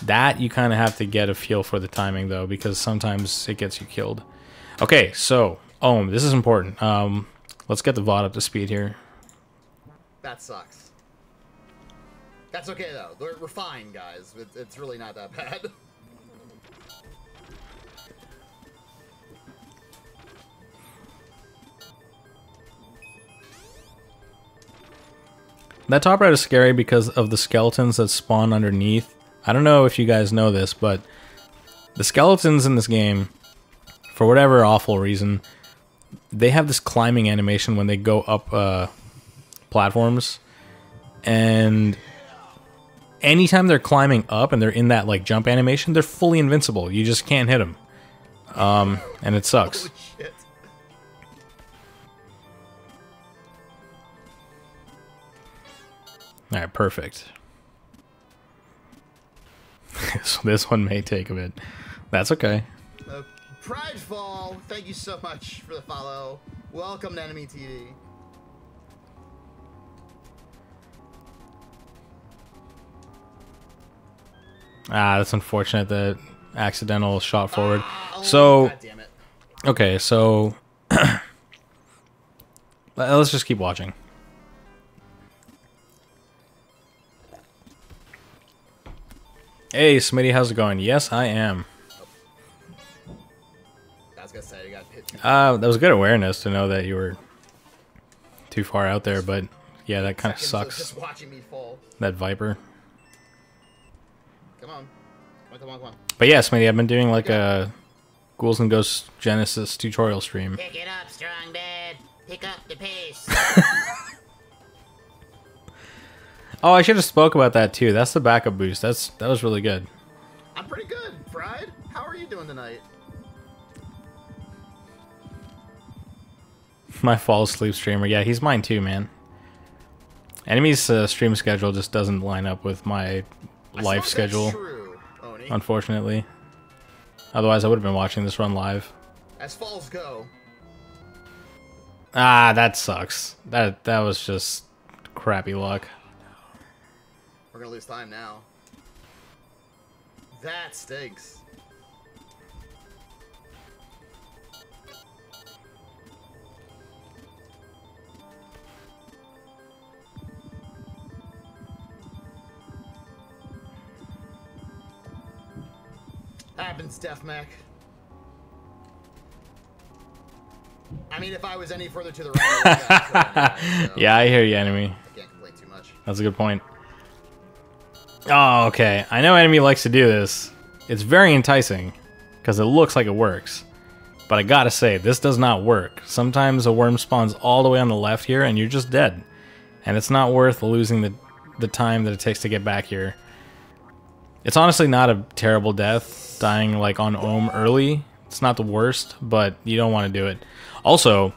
That you kind of have to get a feel for the timing, though, because sometimes it gets you killed. Okay, so, this is important. Let's get the VOD up to speed here. That sucks. That's okay, though. We're fine, guys. It's really not that bad. That top right is scary because of the skeletons that spawn underneath. I don't know if you guys know this, but the skeletons in this game, for whatever awful reason, they have this climbing animation when they go up platforms, and anytime they're climbing up and they're in that like jump animation, they're fully invincible. You just can't hit them, and it sucks. Holy shit. All right, perfect. So this one may take a bit. That's okay. Pridefall, thank you so much for the follow. Welcome to NMEtv. That's unfortunate that accidental shot forward. So, God damn it. Okay, so let's just keep watching. Hey, Smitty, how's it going? Yes, I am. I was gonna say, you got hit too. That was good awareness to know that you were too far out there, but yeah, that kind of sucks. Just watching me fall. That Viper. Come on. Come on. But yeah, Smitty, I've been doing like a Ghouls and Ghosts Genesis tutorial stream. Pick it up, strong bad. Pick up the pace. Oh, I should have spoke about that too. That's the backup boost. That was really good. I'm pretty good, Pride. How are you doing tonight? My fall asleep streamer. Yeah, he's mine too, man. Enemy's stream schedule just doesn't line up with my life schedule, true, Oni. unfortunately. Otherwise, I would have been watching this run live. As falls go. That sucks. That was just crappy luck. We're gonna lose time now. That stinks. Happens, Def Mac. I mean, if I was any further to the right, so Yeah, I hear you, Enemy. I can't complain too much. That's a good point. Oh, okay. I know Enemy likes to do this. It's very enticing, because it looks like it works. But I gotta say, this does not work. Sometimes a worm spawns all the way on the left here, and you're just dead. And it's not worth losing the time that it takes to get back here. It's honestly not a terrible death, dying like on Ohm early. It's not the worst, but you don't want to do it. Also,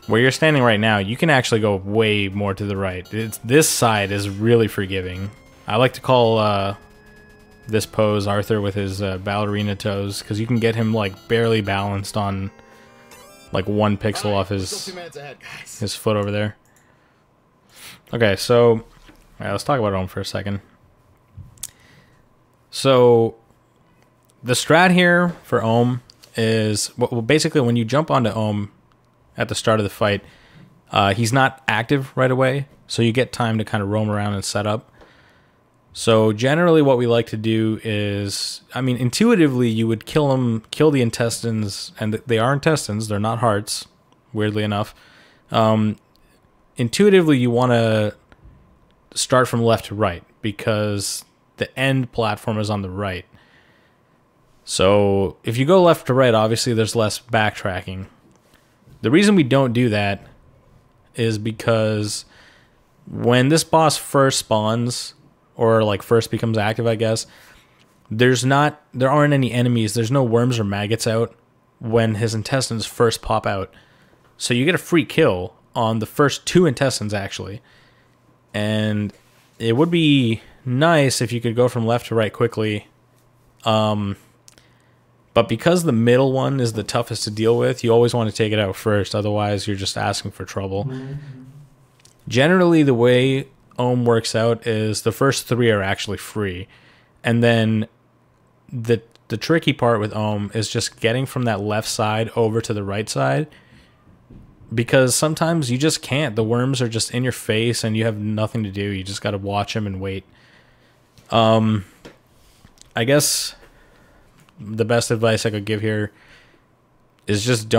where you're standing right now, you can actually go way more to the right. This side is really forgiving. I like to call this pose Arthur with his ballerina toes, because you can get him like barely balanced on like 1 pixel off Still 2 minutes ahead, guys. his foot over there. Okay, so let's talk about Ohm for a second. So the strat here for Ohm is, well, basically when you jump onto Ohm at the start of the fight, he's not active right away, so you get time to kind of roam around and set up. So generally what we like to do is, I mean, intuitively you would kill the intestines, and they are intestines, they're not hearts, weirdly enough. Intuitively you want to start from left to right because the end platform is on the right. So if you go left to right, obviously there's less backtracking. The reason we don't do that is because when this boss first spawns, or like first becomes active, I guess, there aren't any enemies. There's no worms or maggots out when his intestines first pop out. So you get a free kill on the first 2 intestines, actually. And it would be nice if you could go from left to right quickly. But because the middle one is the toughest to deal with, you always want to take it out first. Otherwise, you're just asking for trouble. Generally, the way Ohm works out is the first 3 are actually free. And then the tricky part with Ohm is just getting from that left side over to the right side. Because sometimes you just can't. The worms are just in your face and you have nothing to do. You just got to watch them and wait. I guess the best advice I could give here is just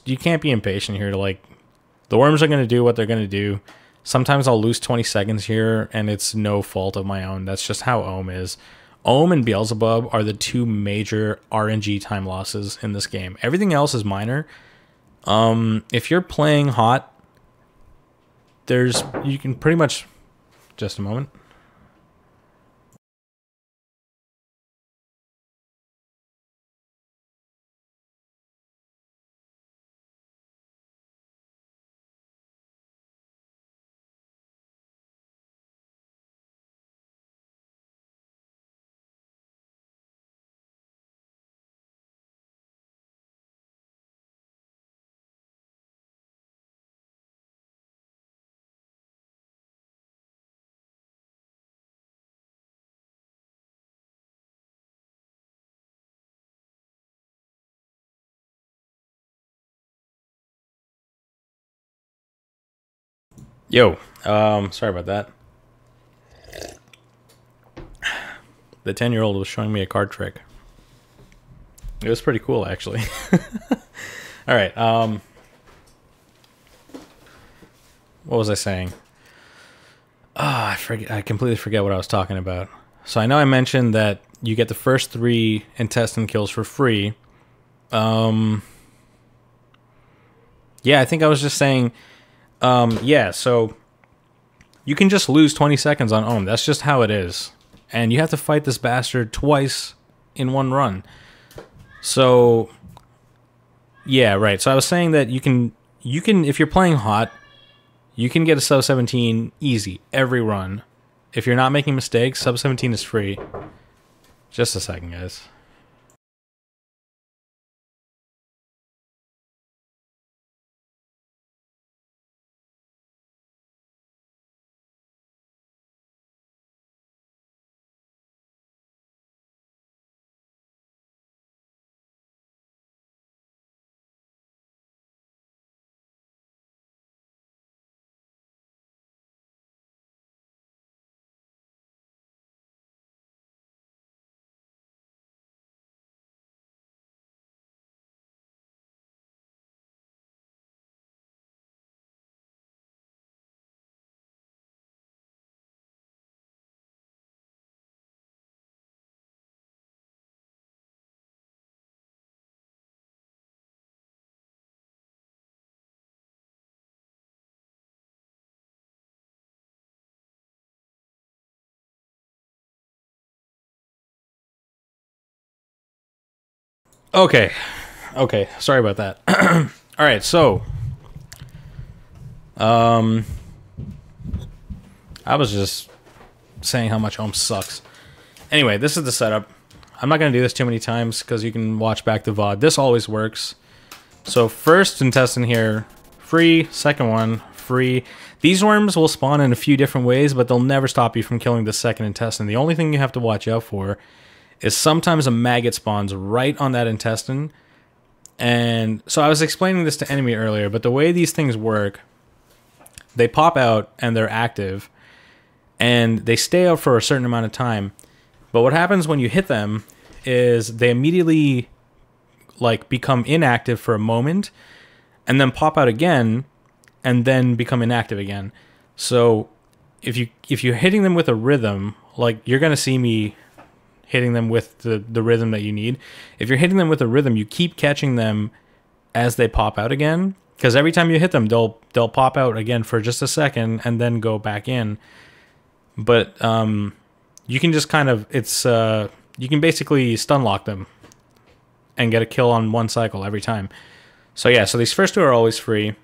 you can't be impatient here. Like, the worms are going to do what they're going to do. Sometimes I'll lose 20 seconds here, and it's no fault of my own. That's just how Ohm is. Ohm and Beelzebub are the 2 major RNG time losses in this game. Everything else is minor. If you're playing hot, you can pretty much... Just a moment. Yo, sorry about that. The 10-year-old was showing me a card trick. It was pretty cool, actually. All right. What was I saying? I completely forget what I was talking about. So I know I mentioned that you get the first 3 intestine kills for free. Yeah, I think I was just saying... yeah, so you can just lose 20 seconds on Ohm. That's just how it is. And you have to fight this bastard twice in one run. So, yeah, right. So I was saying that you can, if you're playing hot, you can get a sub 17 easy every run. If you're not making mistakes, sub 17 is free. Just a second, guys. Okay, sorry about that. All right, so I was just saying how much Ohm sucks. Anyway, this is the setup. I'm not gonna do this too many times because you can watch back the VOD. This always works. So first intestine here, free. Second one, free. These worms will spawn in a few different ways, but they'll never stop you from killing the second intestine. The only thing you have to watch out for is sometimes a maggot spawns right on that intestine. And so I was explaining this to Enemy earlier, but the way these things work, they pop out and they're active. and they stay up for a certain amount of time. But what happens when you hit them is they immediately like become inactive for a moment and then pop out again and then become inactive again. So if you're hitting them with a rhythm, like you're gonna see me hitting them with the rhythm that you need. If you're hitting them with a rhythm, you keep catching them as they pop out again, because every time you hit them, they'll pop out again for just a second and then go back in. But you can just kind of you can basically stun lock them and get a kill on one cycle every time. So yeah, so these first two are always free.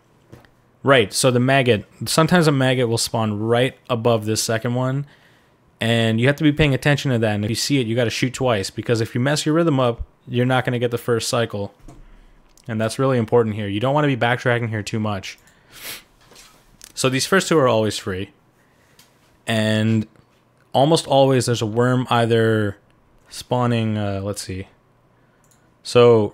Right, so the maggot, sometimes a maggot will spawn right above this second one, and you have to be paying attention to that, and if you see it, you got to shoot twice, because if you mess your rhythm up, you're not going to get the first cycle. And that's really important here. You don't want to be backtracking here too much. So these first two are always free. And almost always there's a worm either spawning, let's see. So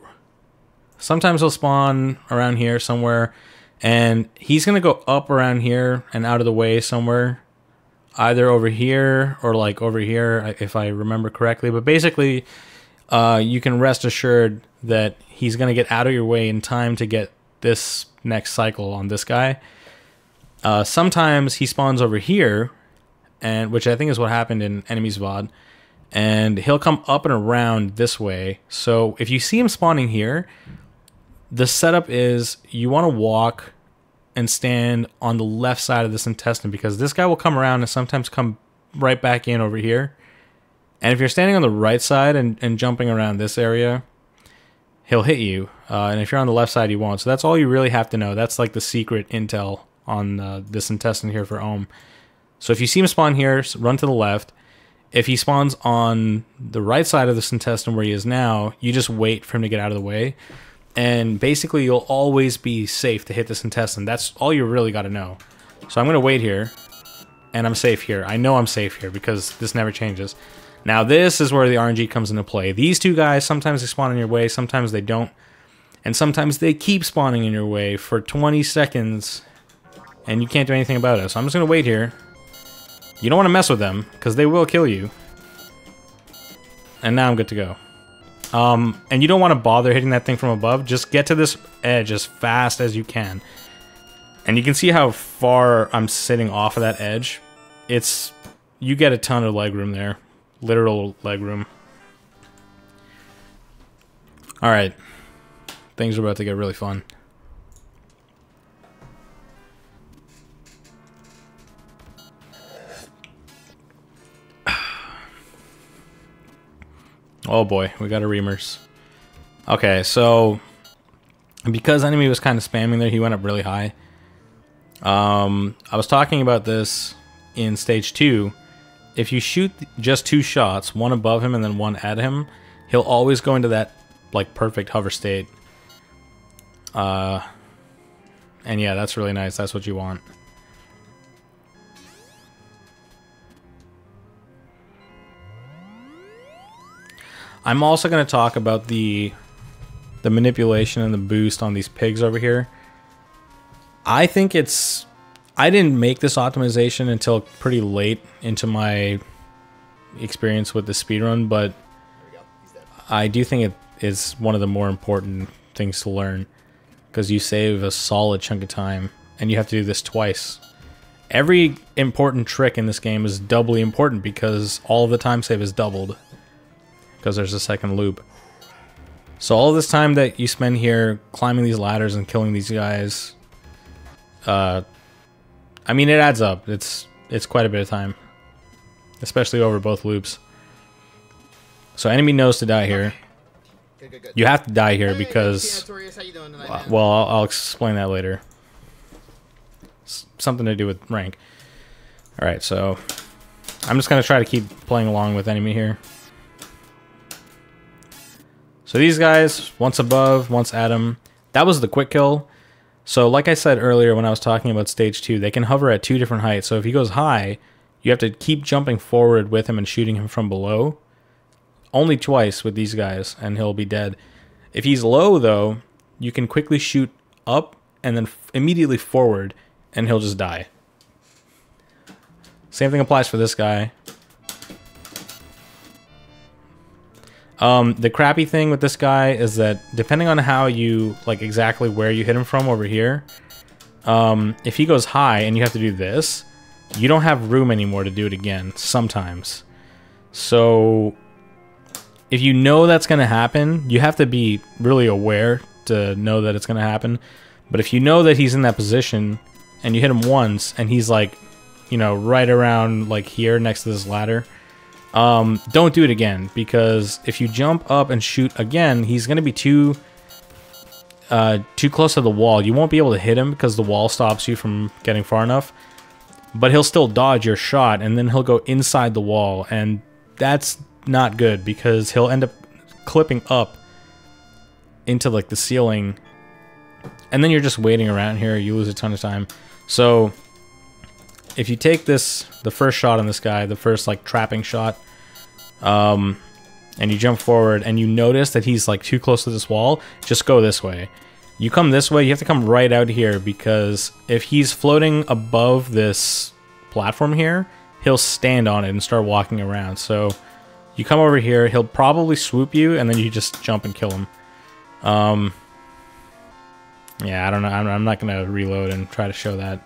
sometimes he'll spawn around here somewhere, and he's going to go up around here and out of the way somewhere. Either over here or like over here, if I remember correctly. But basically, you can rest assured that he's going to get out of your way in time to get this next cycle on this guy. Sometimes he spawns over here, and which I think is what happened in Enemies VOD. And he'll come up and around this way. So if you see him spawning here, the setup is you want to walk and stand on the left side of this intestine, because this guy will come around and sometimes come right back in over here. And if you're standing on the right side and jumping around this area, he'll hit you. And if you're on the left side, he won't. So that's all you really have to know. That's like the secret intel on this intestine here for Ohm. So if you see him spawn here, run to the left. If he spawns on the right side of this intestine where he is now, you just wait for him to get out of the way. And basically, you'll always be safe to hit this intestine. That's all you really got to know. So I'm going to wait here, and I'm safe here. I know I'm safe here because this never changes. Now, this is where the RNG comes into play. These two guys, sometimes they spawn in your way, sometimes they don't. And sometimes they keep spawning in your way for 20 seconds, and you can't do anything about it. So I'm just going to wait here. You don't want to mess with them, because they will kill you. And now I'm good to go. And you don't want to bother hitting that thing from above. Just get to this edge as fast as you can. And you can see how far I'm sitting off of that edge. You get a ton of leg room there. Literal leg room. Alright. Things are about to get really fun. Oh boy, we got a Reamers. Okay, so because enemy was kind of spamming there, he went up really high. I was talking about this in stage 2. If you shoot just 2 shots, one above him and then one at him, he'll always go into that like perfect hover state. And yeah, that's really nice. That's what you want. I'm also going to talk about the manipulation and the boost on these pigs over here. I think I didn't make this optimization until pretty late into my experience with the speedrun, but I do think it is one of the more important things to learn, because you save a solid chunk of time, and you have to do this twice. Every important trick in this game is doubly important because all of the time save is doubled, because there's a second loop. So all this time that you spend here climbing these ladders and killing these guys, I mean, it adds up. It's quite a bit of time, especially over both loops. So enemy knows to die here. Good. You have to die here because, how you doing tonight, man? well, I'll explain that later. Something to do with rank. All right, so I'm just gonna try to keep playing along with enemy here. So these guys, once above, once at him. That was the quick kill. So like I said earlier when I was talking about stage 2, they can hover at 2 different heights. So if he goes high, you have to keep jumping forward with him and shooting him from below. Only twice with these guys, and he'll be dead. If he's low, though, you can quickly shoot up and then immediately forward, and he'll just die. Same thing applies for this guy. The crappy thing with this guy is that depending on how you, like exactly where you hit him from over here, if he goes high and you have to do this, you don't have room anymore to do it again sometimes. So if you know that's going to happen, you have to be really aware to know that it's going to happen. But if you know that he's in that position and you hit him once and he's like, you know, right around like here next to this ladder, don't do it again, because if you jump up and shoot again, he's going to be too close to the wall. You won't be able to hit him because the wall stops you from getting far enough, but he'll still dodge your shot and then he'll go inside the wall, and that's not good because he'll end up clipping up into like the ceiling, and then you're just waiting around here. You lose a ton of time. So if you take this, the first shot on this guy, the first like trapping shot, and you jump forward and you notice that he's like too close to this wall, just go this way. You come this way, you have to come right out here, because if he's floating above this platform here, he'll stand on it and start walking around. So you come over here, he'll probably swoop you, and then you just jump and kill him. Yeah, I don't know. I'm not going to reload and try to show that.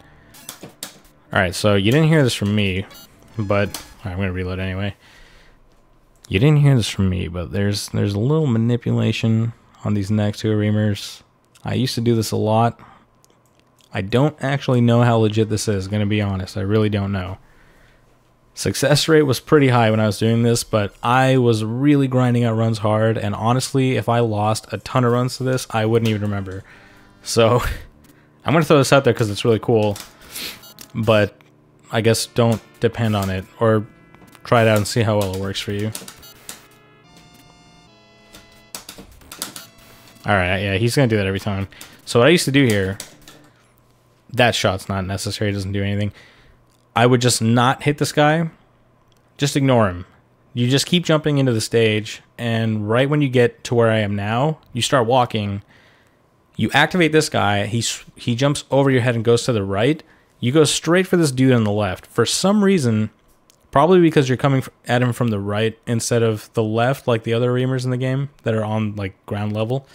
Alright, so you didn't hear this from me, but... Alright, I'm going to reload anyway. You didn't hear this from me, but there's a little manipulation on these next two reamers. I used to do this a lot. I don't actually know how legit this is, going to be honest. I really don't know. Success rate was pretty high when I was doing this, but I was really grinding out runs hard, and honestly, if I lost a ton of runs to this, I wouldn't even remember. So, I'm going to throw this out there because it's really cool, but I guess don't depend on it, or try it out and see how well it works for you. Alright, yeah, he's going to do that every time. So what I used to do here, that shot's not necessary, it doesn't do anything. I would just not hit this guy, just ignore him. You just keep jumping into the stage, and right when you get to where I am now, you start walking, you activate this guy, he jumps over your head and goes to the right, you go straight for this dude on the left. For some reason, probably because you're coming at him from the right instead of the left, like the other reamers in the game that are on like ground level,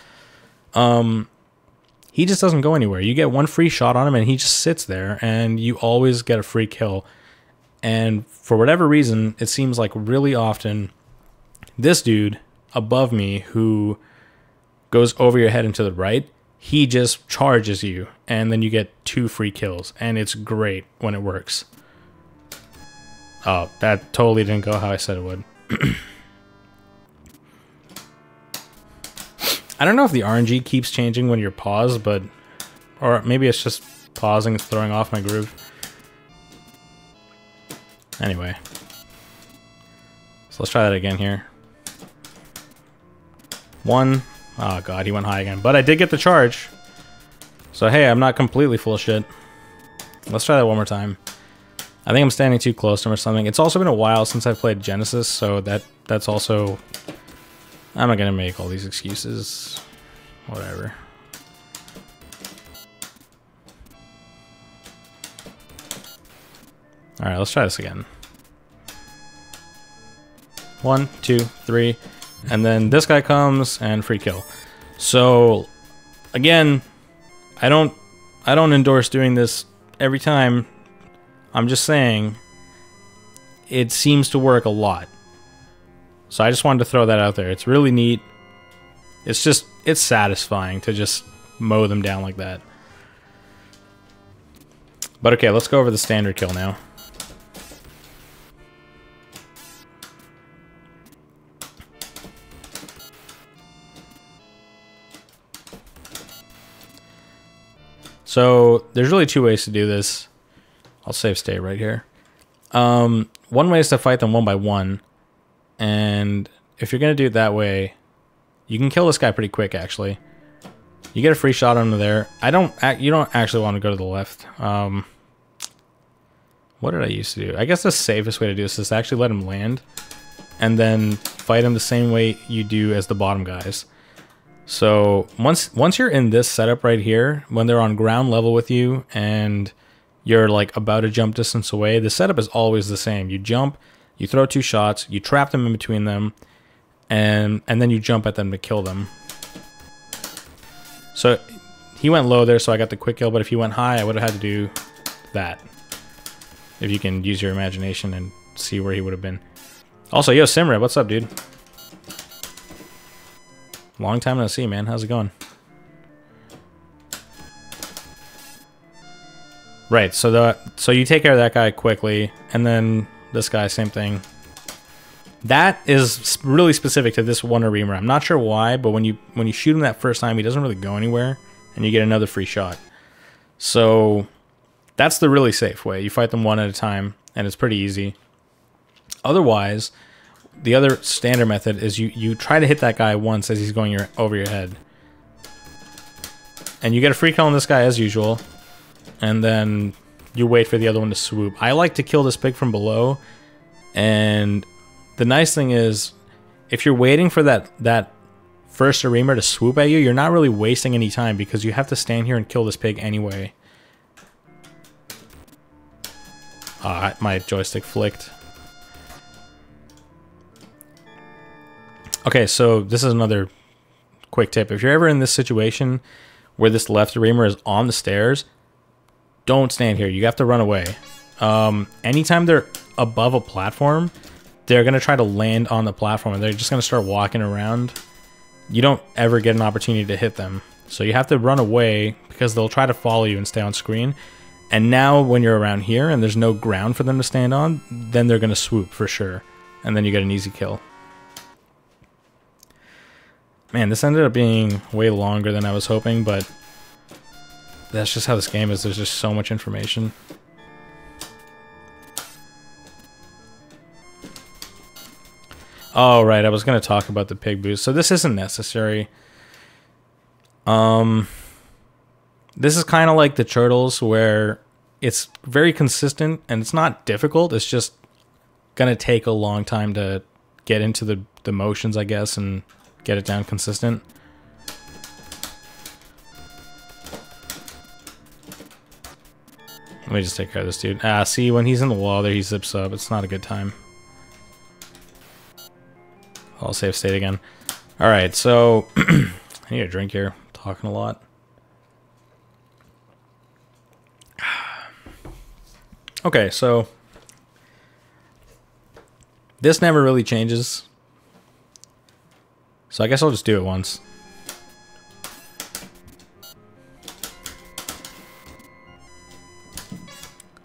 he just doesn't go anywhere. You get one free shot on him and he just sits there, and you always get a free kill. And for whatever reason, it seems like really often this dude above me who goes over your head and to the right, he just charges you, and then you get 2 free kills, and it's great when it works. Oh, that totally didn't go how I said it would. I don't know if the RNG keeps changing when you're paused, but... Or maybe it's just pausing and throwing off my groove. Anyway. So let's try that again here. 1. Oh god, he went high again. But I did get the charge. So hey, I'm not completely full of shit. Let's try that one more time. I think I'm standing too close to him or something. It's also been a while since I've played Genesis, so that's also... I'm not gonna make all these excuses. Whatever. Alright, let's try this again. 1, 2, 3, and then this guy comes and free kill. So again, I don't endorse doing this every time. I'm just saying it seems to work a lot. So I just wanted to throw that out there. It's really neat. It's satisfying to just mow them down like that. But okay, let's go over the standard kill now. So there's really 2 ways to do this. I'll save state right here. One way is to fight them 1 by 1. And if you're going to do it that way, you can kill this guy pretty quick, actually. You get a free shot under there. You don't actually want to go to the left. What did I used to do? I guess the safest way to do this is to actually let him land, and then fight him the same way you do as the bottom guys. So once you're in this setup right here, when they're on ground level with you, and you're like about a jump distance away, the setup is always the same. You jump, you throw 2 shots, you trap them in between them, and then you jump at them to kill them. So he went low there, so I got the quick kill, but if he went high, I would have had to do that. If you can use your imagination and see where he would have been. Also, yo, Simra, what's up, dude? Long time no see, man. How's it going? Right, so you take care of that guy quickly, and then this guy, same thing. That is really specific to this one Reamer. I'm not sure why, but when you shoot him that first time, he doesn't really go anywhere, and you get another free shot. So that's the really safe way. You fight them one at a time, and it's pretty easy. Otherwise, the other standard method is you try to hit that guy once as he's going over your head. And you get a free kill on this guy as usual, and then you wait for the other one to swoop. I like to kill this pig from below, and the nice thing is, if you're waiting for that first Reamer to swoop at you, you're not really wasting any time because you have to stand here and kill this pig anyway. My joystick flicked. Okay, so this is another quick tip. If you're ever in this situation where this left Reamer is on the stairs, don't stand here. You have to run away. Anytime they're above a platform, they're going to try to land on the platform and they're just going to start walking around. You don't ever get an opportunity to hit them. So you have to run away because they'll try to follow you and stay on screen. And now when you're around here and there's no ground for them to stand on, then they're going to swoop for sure. And then you get an easy kill. Man, this ended up being way longer than I was hoping, but that's just how this game is. There's just so much information. Oh, right, I was going to talk about the pig boost. So this isn't necessary. This is kind of like the turtles where it's very consistent and it's not difficult. It's just going to take a long time to get into the motions, I guess, and get it down consistent. Let me just take care of this dude. See, when he's in the wall there, he zips up. It's not a good time. I'll save state again. Alright, so I need a drink here. I'm talking a lot. Okay, so this never really changes. So I guess I'll just do it once.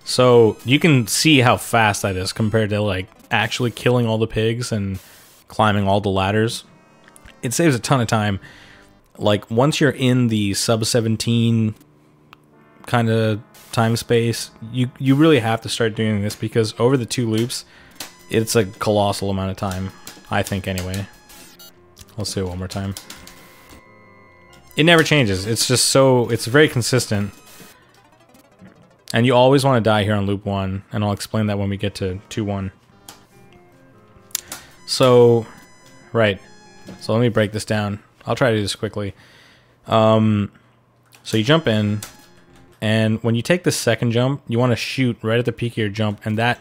So you can see how fast that is compared to like actually killing all the pigs and climbing all the ladders. It saves a ton of time. Like once you're in the sub 17 kind of time space, you really have to start doing this because over the 2 loops, it's a colossal amount of time, I think anyway. Let's do it one more time. It never changes. It's just so, it's very consistent. And you always want to die here on loop 1, and I'll explain that when we get to 2-1. So, right. So let me break this down. I'll try to do this quickly. So you jump in, and when you take the second jump, you want to shoot right at the peak of your jump, and that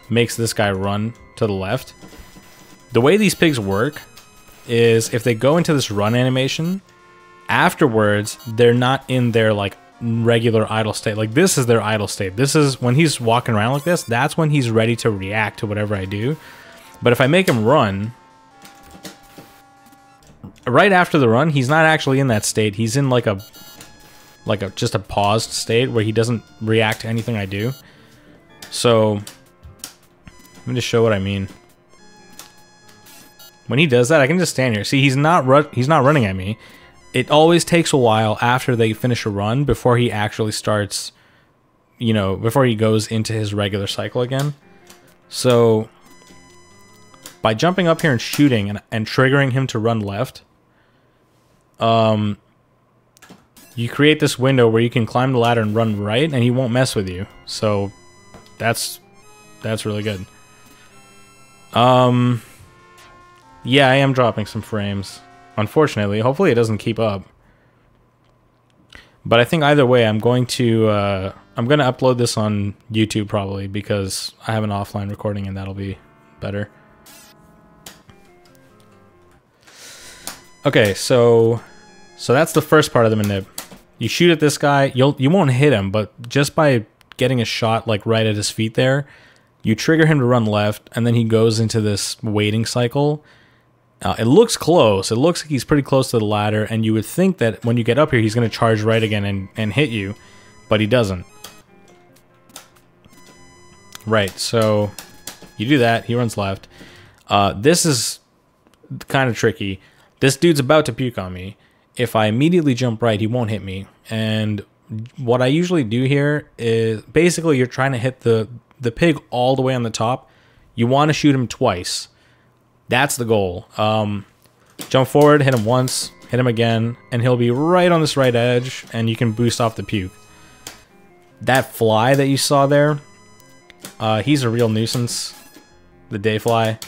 makes this guy run to the left. The way these pigs work is if they go into this run animation, afterwards, they're not in their like regular idle state. Like this is their idle state. This is when he's walking around like this, that's when he's ready to react to whatever I do. But if I make him run, right after the run, he's not actually in that state. He's in like a just a paused state where he doesn't react to anything I do. So let me just show what I mean. When he does that, I can just stand here. See, he's not running at me. It always takes a while after they finish a run before he actually starts, you know, before he goes into his regular cycle again. So by jumping up here and shooting and triggering him to run left, you create this window where you can climb the ladder and run right, and he won't mess with you. So that's really good. Yeah, I am dropping some frames. Unfortunately, hopefully it doesn't keep up. But I think either way, I'm going to upload this on YouTube probably because I have an offline recording and that'll be better. Okay, so that's the first part of the manip. You shoot at this guy, you won't hit him, but just by getting a shot like right at his feet there, you trigger him to run left, and then he goes into this waiting cycle. It looks close. It looks like he's pretty close to the ladder, and you would think that when you get up here, he's going to charge right again and hit you, but he doesn't. Right, so you do that. He runs left. This is kind of tricky. This dude's about to puke on me. If I immediately jump right, he won't hit me. And what I usually do here is basically you're trying to hit the pig all the way on the top. You want to shoot him twice. That's the goal. Jump forward, hit him once, hit him again, and he'll be right on this right edge, and you can boost off the puke. That fly that you saw there, he's a real nuisance. The day fly.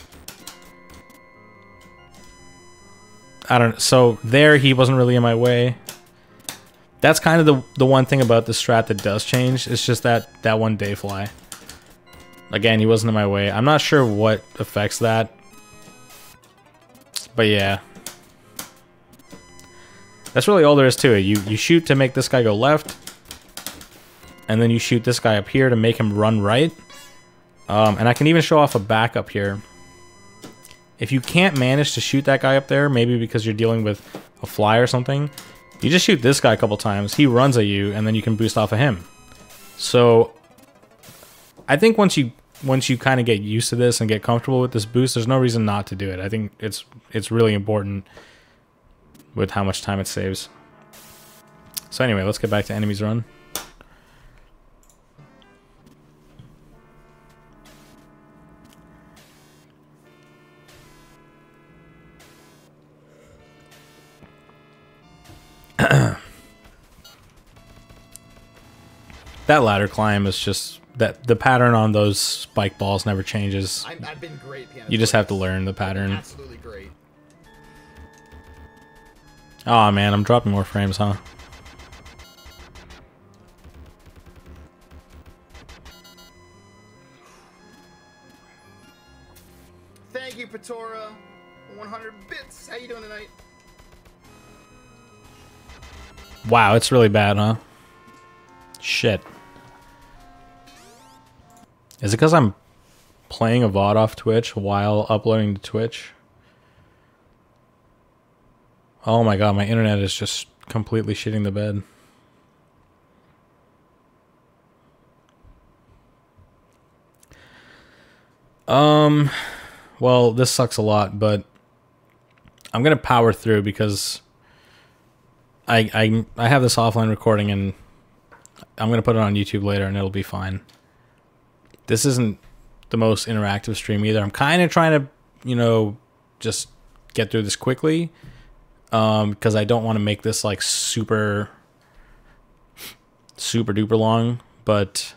I don't know. So there, he wasn't really in my way. That's kind of the one thing about the strat that does change. It's just that one day fly. Again, he wasn't in my way. I'm not sure what affects that. But yeah. That's really all there is to it. You shoot to make this guy go left. And then you shoot this guy up here to make him run right. And I can even show off a back up here. If you can't manage to shoot that guy up there, maybe because you're dealing with a fly or something, you just shoot this guy a couple times. He runs at you, and then you can boost off of him. So, I think once you kind of get used to this and get comfortable with this boost, there's no reason not to do it. I think it's really important with how much time it saves. So anyway, let's get back to enemies run. That ladder climb is just that the pattern on those spike balls never changes. I've been great, piano. You just have to learn the pattern. Absolutely great. Oh man, I'm dropping more frames, huh? Thank you, Patora. 100 bits. How you doing tonight? Wow, it's really bad, huh? Shit. Is it because I'm playing a VOD off Twitch while uploading to Twitch? Oh my god, my internet is just completely shitting the bed. Well, this sucks a lot, but I'm gonna power through because I have this offline recording and I'm gonna put it on YouTube later and it'll be fine. This isn't the most interactive stream either. I'm kind of trying to, you know, just get through this quickly because I don't want to make this like super duper long, but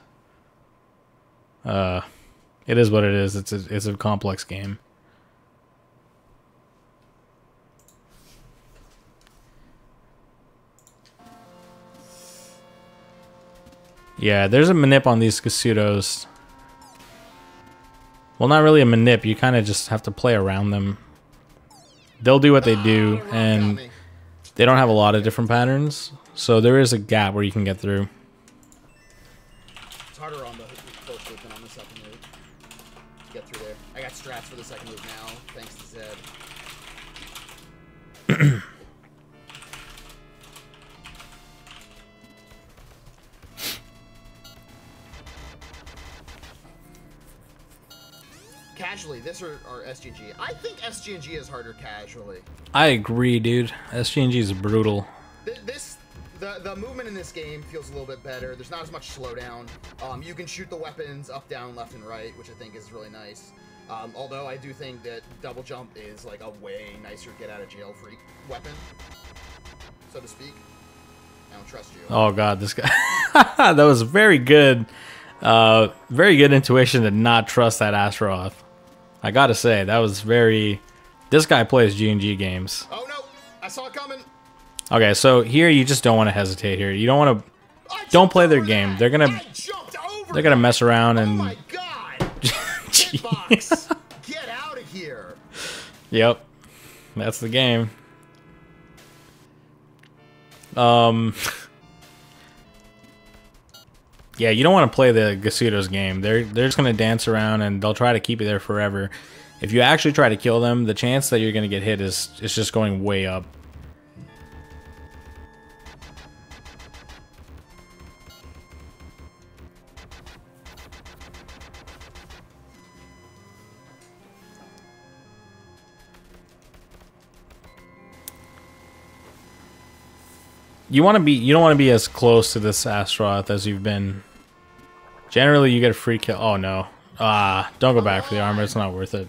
it is what it is. It's a complex game. Yeah, there's a manip on these Casutos. Well, not really a manip. You kind of just have to play around them. They'll do what they do, and they don't have a lot of different patterns. So there is a gap where you can get through. It's harder on the first loop than on the second loop. Get through there. I got strats for the second loop now, thanks to Zed. Casually, this or SG&G. I think SG&G is harder casually. I agree, dude. SG&G is brutal. The movement in this game feels a little bit better. There's not as much slowdown. You can shoot the weapons up, down, left, and right, which I think is really nice. Although I do think that double jump is like a way nicer get out of jail free weapon, so to speak. I don't trust you. Oh god, this guy. That was very good. Very good intuition to not trust that Astaroth. I gotta say, that was very... This guy plays G&G games. Oh no! I saw it coming! Okay, so here you just don't want to hesitate here. You don't want to... Don't play their game. They're gonna mess around and... Oh my god! Hitbox! Get out of here! Yep. That's the game. Yeah, you don't want to play the Gasudos game. They're just gonna dance around and they'll try to keep you there forever. If you actually try to kill them, the chance that you're gonna get hit is just going way up. You don't want to be as close to this Astaroth as you've been. Generally, you get a free kill. Oh no. Don't go back for the armor. It's not worth it.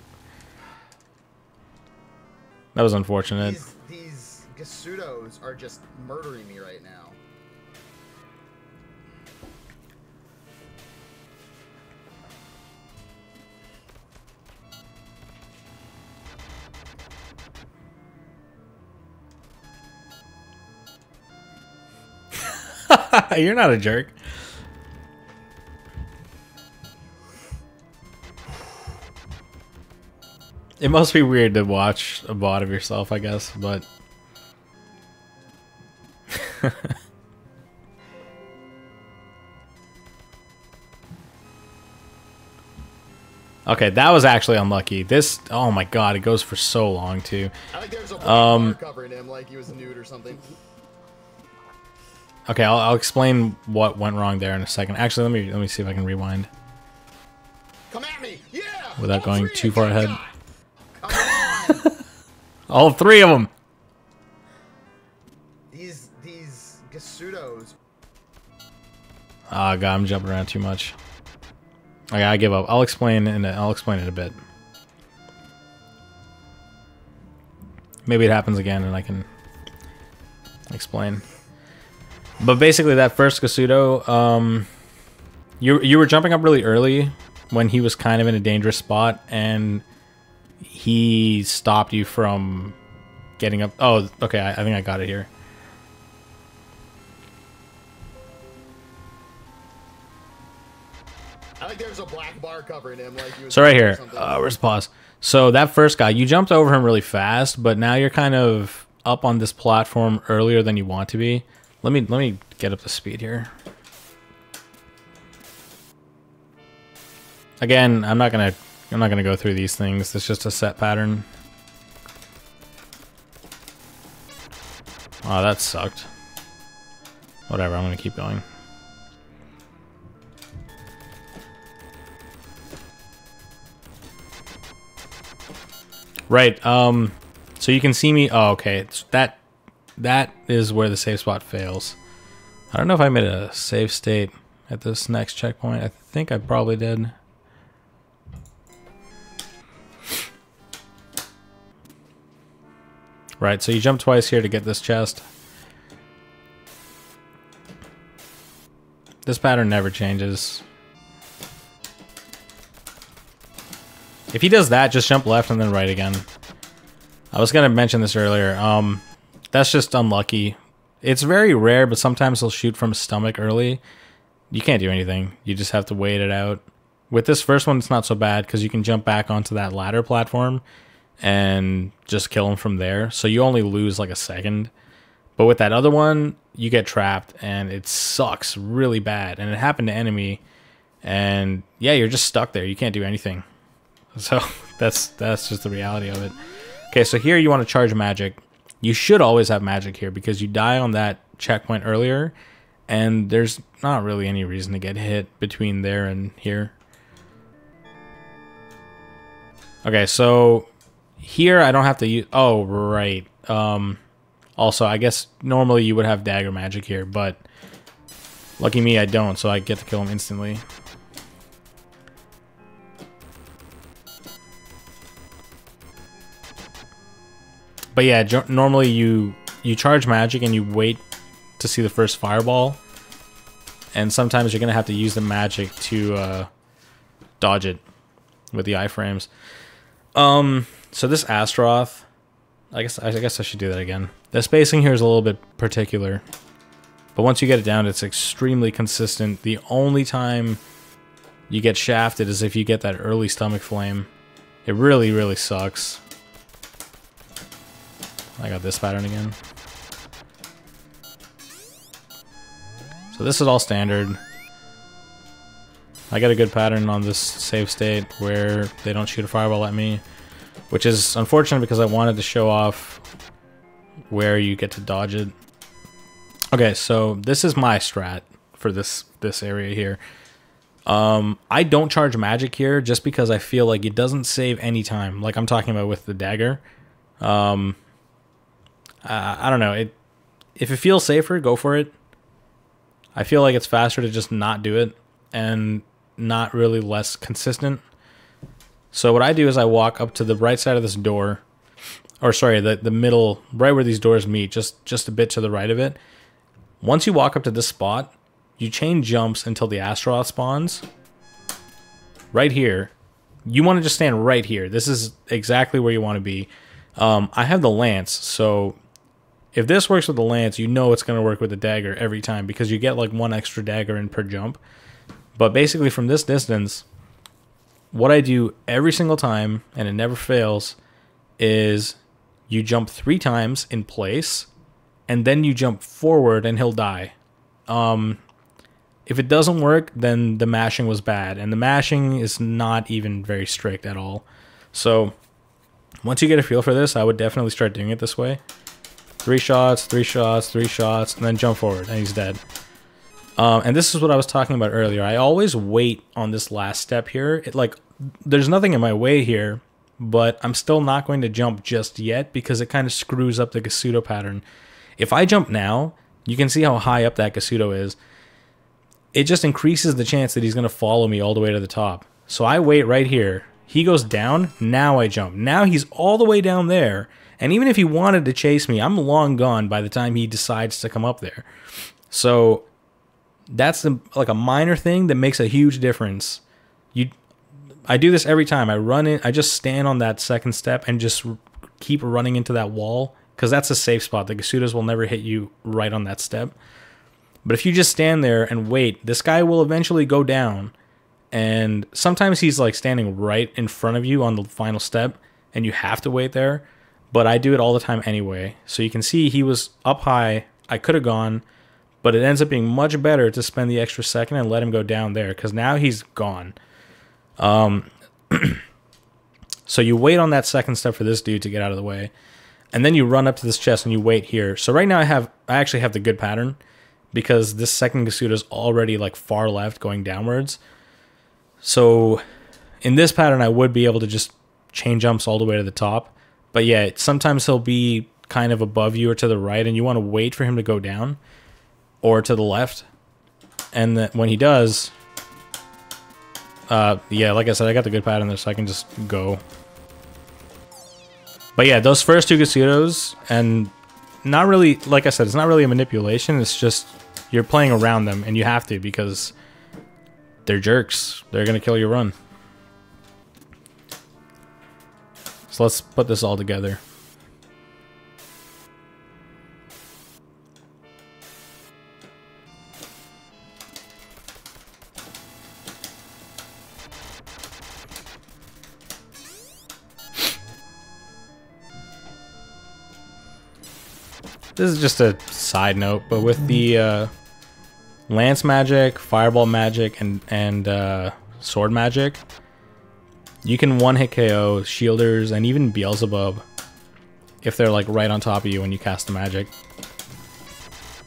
That was unfortunate. These Gasudos are just murdering me right now. You're not a jerk. It must be weird to watch a VOD of yourself, I guess, but... Okay, that was actually unlucky. This... Oh my god, it goes for so long, too. I think there's a bar covering him like he was nude or something. Okay, I'll explain what went wrong there in a second. Actually, let me see if I can rewind. Come at me, yeah. Without going too far ahead. Come on. All three of them. These Gasudos. Oh god, I'm jumping around too much. Okay, I give up. I'll explain in a bit. Maybe it happens again and I can explain. But basically, that first Gasudo, you were jumping up really early when he was kind of in a dangerous spot, and he stopped you from getting up. Oh, okay, I think I got it here. I think there's a black bar covering him like he was. So right here, where's the pause? So that first guy, you jumped over him really fast, but now you're kind of up on this platform earlier than you want to be. Let me get up the speed here. Again, I'm not gonna go through these things. It's just a set pattern. Oh, that sucked. Whatever, I'm gonna keep going. Right, so you can see me. Oh, okay, it's that is where the save spot fails. I don't know if I made a save state at this next checkpoint. I think I probably did. Right, so you jump twice here to get this chest. This pattern never changes. If he does that, just jump left and then right again. I was gonna mention this earlier. That's just unlucky. It's very rare, but sometimes he'll shoot from his stomach early. You can't do anything. You just have to wait it out. With this first one, it's not so bad because you can jump back onto that ladder platform and just kill him from there. So you only lose like a second. But with that other one, you get trapped and it sucks really bad. And it happened to Enemy. And yeah, you're just stuck there. You can't do anything. So that's just the reality of it. Okay, so here you want to charge magic. You should always have magic here because you die on that checkpoint earlier, and there's not really any reason to get hit between there and here. Okay, so here I don't have to use... Oh, right. Also, I guess normally you would have dagger magic here, but lucky me, I don't, so I get to kill him instantly. But yeah, normally you charge magic and you wait to see the first fireball. And sometimes you're going to have to use the magic to dodge it with the iframes. So this Astaroth, I guess I should do that again. The spacing here is a little bit particular, but once you get it down, it's extremely consistent. The only time you get shafted is if you get that early stomach flame. It really, really sucks. I got this pattern again. So this is all standard. I got a good pattern on this save state where they don't shoot a fireball at me, which is unfortunate because I wanted to show off where you get to dodge it. Okay, so this is my strat for this area here. I don't charge magic here just because I feel like it doesn't save any time. Like I'm talking about with the dagger. I don't know. If it feels safer, go for it. I feel like it's faster to just not do it and not really less consistent. So what I do is I walk up to the right side of this door, or sorry, the middle, right where these doors meet, just a bit to the right of it. Once you walk up to this spot, you chain jumps until the Astaroth spawns. Right here. You want to just stand right here. This is exactly where you want to be. I have the lance, so if this works with the lance, you know it's going to work with the dagger every time because you get like 1 extra dagger in per jump. But basically from this distance, what I do every single time, and it never fails, is you jump 3 times in place, and then you jump forward and he'll die. If it doesn't work, then the mashing was bad, and the mashing is not even very strict at all. So once you get a feel for this, I would definitely start doing it this way. 3 shots, 3 shots, 3 shots, and then jump forward, and he's dead. And this is what I was talking about earlier. I always wait on this last step here. There's nothing in my way here, but I'm still not going to jump just yet because it kind of screws up the Gasudo pattern. If I jump now, you can see how high up that Gasudo is. It just increases the chance that he's going to follow me all the way to the top. So I wait right here. He goes down, now I jump. Now he's all the way down there, and even if he wanted to chase me, I'm long gone by the time he decides to come up there. So that's like a minor thing that makes a huge difference. I do this every time. I run in, I just stand on that second step and just keep running into that wall because that's a safe spot. The Gasudos will never hit you right on that step. But if you just stand there and wait, this guy will eventually go down. And sometimes he's like standing right in front of you on the final step and you have to wait there. But I do it all the time anyway. So you can see he was up high. I could have gone, but it ends up being much better to spend the extra second and let him go down there because now he's gone. So you wait on that second step for this dude to get out of the way. And then you run up to this chest and you wait here. So right now I actually have the good pattern because this second Gasuda is already like far left going downwards. So in this pattern, I would be able to just chain jumps all the way to the top. But yeah, sometimes he'll be kind of above you or to the right, and you want to wait for him to go down or to the left. And then when he does, yeah, like I said, I got the good pattern there, so I can just go. But yeah, those first 2 Gasudos, and not really, like I said, it's not really a manipulation. It's just you're playing around them, and you have to because they're jerks. They're going to kill your run. So let's put this all together. This is just a side note, but with the lance magic, fireball magic, and sword magic, you can one-hit KO shielders and even Beelzebub if they're like right on top of you when you cast the magic.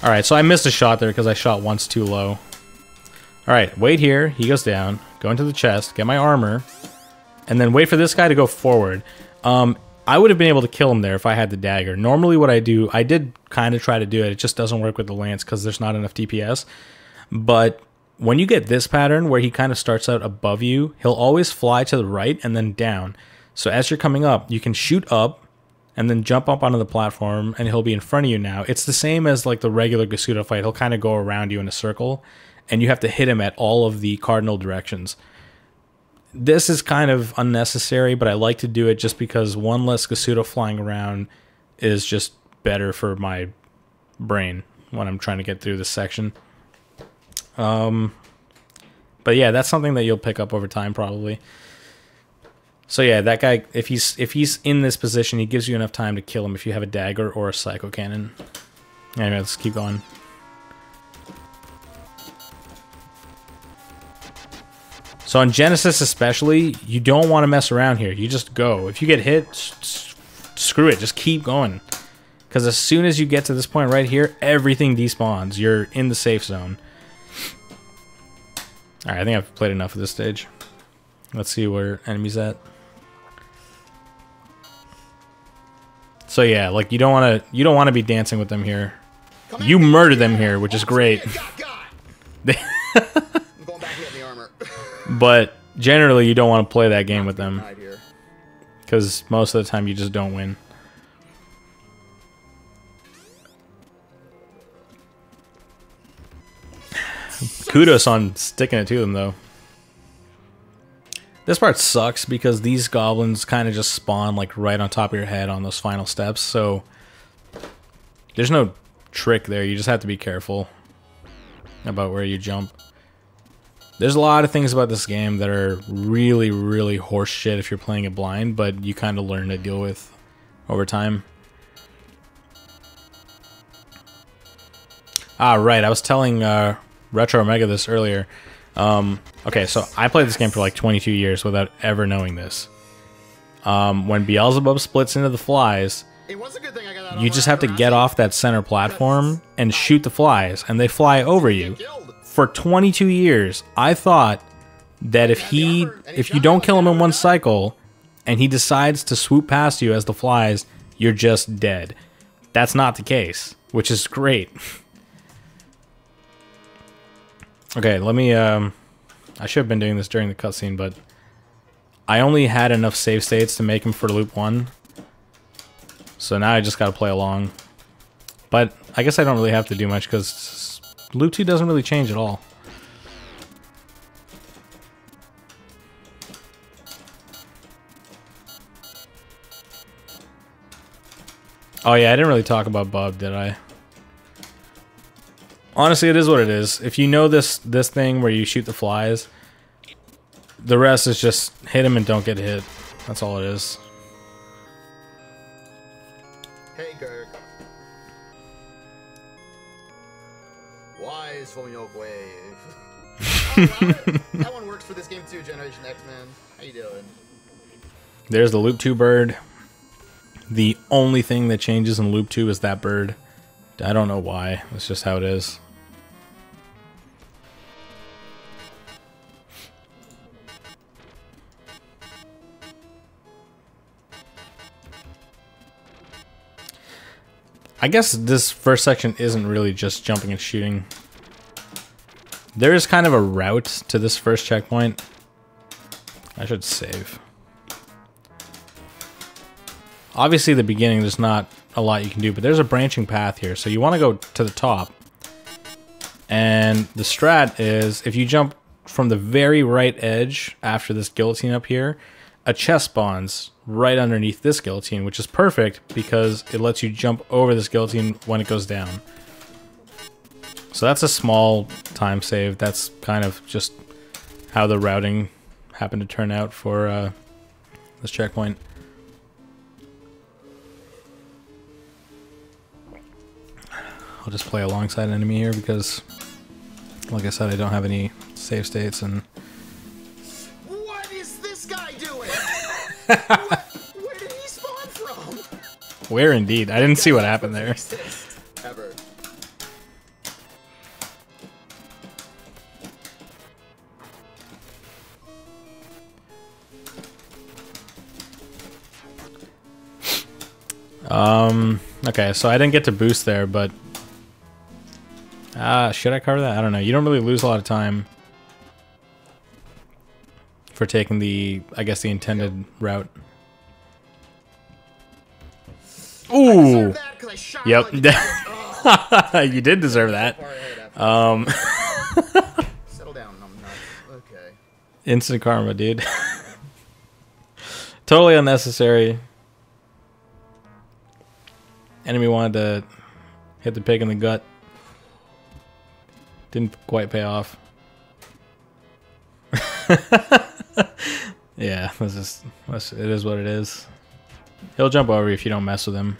Alright, so I missed a shot there because I shot once too low. Alright, wait here. He goes down. Go into the chest. Get my armor. And then wait for this guy to go forward. I would have been able to kill him there if I had the dagger. Normally what I do, I did kind of try to do it. It just doesn't work with the lance because there's not enough DPS. But when you get this pattern where he kind of starts out above you, he'll always fly to the right and then down. So as you're coming up, you can shoot up and then jump up onto the platform and he'll be in front of you now. It's the same as like the regular Gasuda fight. He'll kind of go around you in a circle and you have to hit him at all of the cardinal directions. This is kind of unnecessary, but I like to do it just because one less Gasuda flying around is just better for my brain when I'm trying to get through this section. But yeah, that's something that you'll pick up over time probably. So yeah, that guy, if he's in this position, he gives you enough time to kill him if you have a dagger or a psycho cannon. Anyway, let's keep going. So on Genesis especially, you don't want to mess around here. You just go. If you get hit, screw it. Just keep going. Because as soon as you get to this point right here, everything despawns. You're in the safe zone. Alright, I think I've played enough of this stage. Let's see where enemies at. So yeah, like you don't want to be dancing with them here. You murder them here, which is great. I'm going back to get the armor. But generally, you don't want to play that game with them. Because most of the time, you just don't win. Kudos on sticking it to them, though. This part sucks because these goblins kind of just spawn like right on top of your head on those final steps, so there's no trick there. You just have to be careful about where you jump. There's a lot of things about this game that are really, really horse shit if you're playing it blind, but you kind of learn to deal with over time. Ah, right. I was telling Retro Omega this earlier. Okay, so I played this game for like 22 years without ever knowing this. When Beelzebub splits into the flies, you just have to get off that center platform and shoot the flies, and they fly over you. For 22 years, I thought that if you don't kill him in one cycle, and he decides to swoop past you as the flies, you're just dead. That's not the case, which is great. Okay, let me, I should have been doing this during the cutscene, but I only had enough save states to make him for loop 1. So now I just gotta play along. But I guess I don't really have to do much, because loop 2 doesn't really change at all. Oh yeah, I didn't really talk about Bob, did I? Honestly, it is what it is. If you know this thing where you shoot the flies, the rest is just hit him and don't get hit. That's all it is. Hey, Kirk. Wise from your grave. That one works for this game too, Generation X, man. How you doing? There's the loop 2 bird. The only thing that changes in loop 2 is that bird. I don't know why. It's just how it is. I guess this first section isn't really just jumping and shooting. There is kind of a route to this first checkpoint. I should save. Obviously, the beginning, there's not a lot you can do, but there's a branching path here. So you want to go to the top. And the strat is, if you jump from the very right edge after this guillotine up here, a chest spawns right underneath this guillotine, which is perfect because it lets you jump over this guillotine when it goes down. So that's a small time save. That's kind of just how the routing happened to turn out for this checkpoint. I'll just play alongside an enemy here because, like I said, I don't have any save states and... What is this guy doing? Where did he spawn from? Where indeed? I didn't see what happened there. Ever. Okay, so I didn't get to boost there, but... should I cover that? I don't know. You don't really lose a lot of time for taking the, I guess, the intended route. Ooh! Yep. You did deserve that. Settle down, numbnuts. Okay. Instant karma, dude. Totally unnecessary. Enemy wanted to hit the pig in the gut. Didn't quite pay off. Yeah, it is what it is. He'll jump over you if you don't mess with him.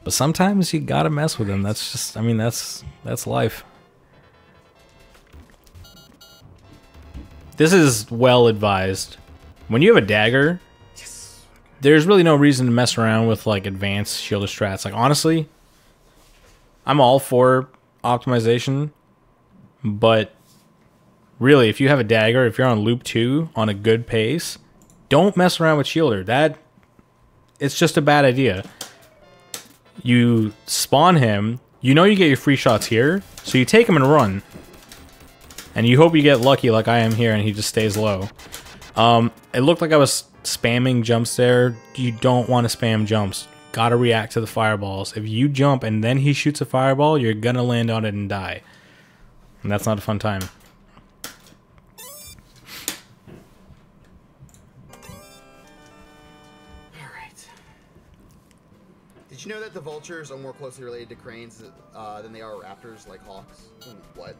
But sometimes you gotta mess with him. That's just, I mean, that's life. This is well advised. When you have a dagger, there's really no reason to mess around with like advanced shielder strats. Like honestly, I'm all for optimization, but really, if you have a dagger, if you're on loop 2 on a good pace, don't mess around with shielder. It's just a bad idea. You spawn him, you know you get your free shots here, so you take him and run. And you hope you get lucky like I am here and he just stays low. It looked like I was spamming jumps there. You don't want to spam jumps. Gotta react to the fireballs. If you jump and then he shoots a fireball, you're gonna land on it and die. And that's not a fun time. Did you know that the vultures are more closely related to cranes than they are raptors, like hawks? What?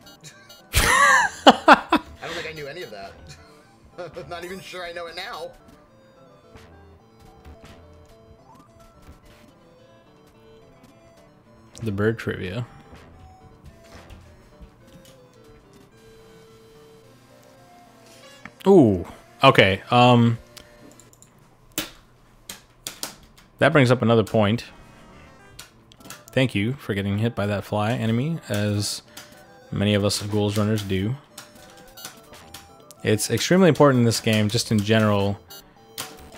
I don't think I knew any of that. I'm not even sure I know it now. The bird trivia. Ooh, okay. That brings up another point. Thank you for getting hit by that fly enemy, as many of us Ghouls runners do. It's extremely important in this game, just in general,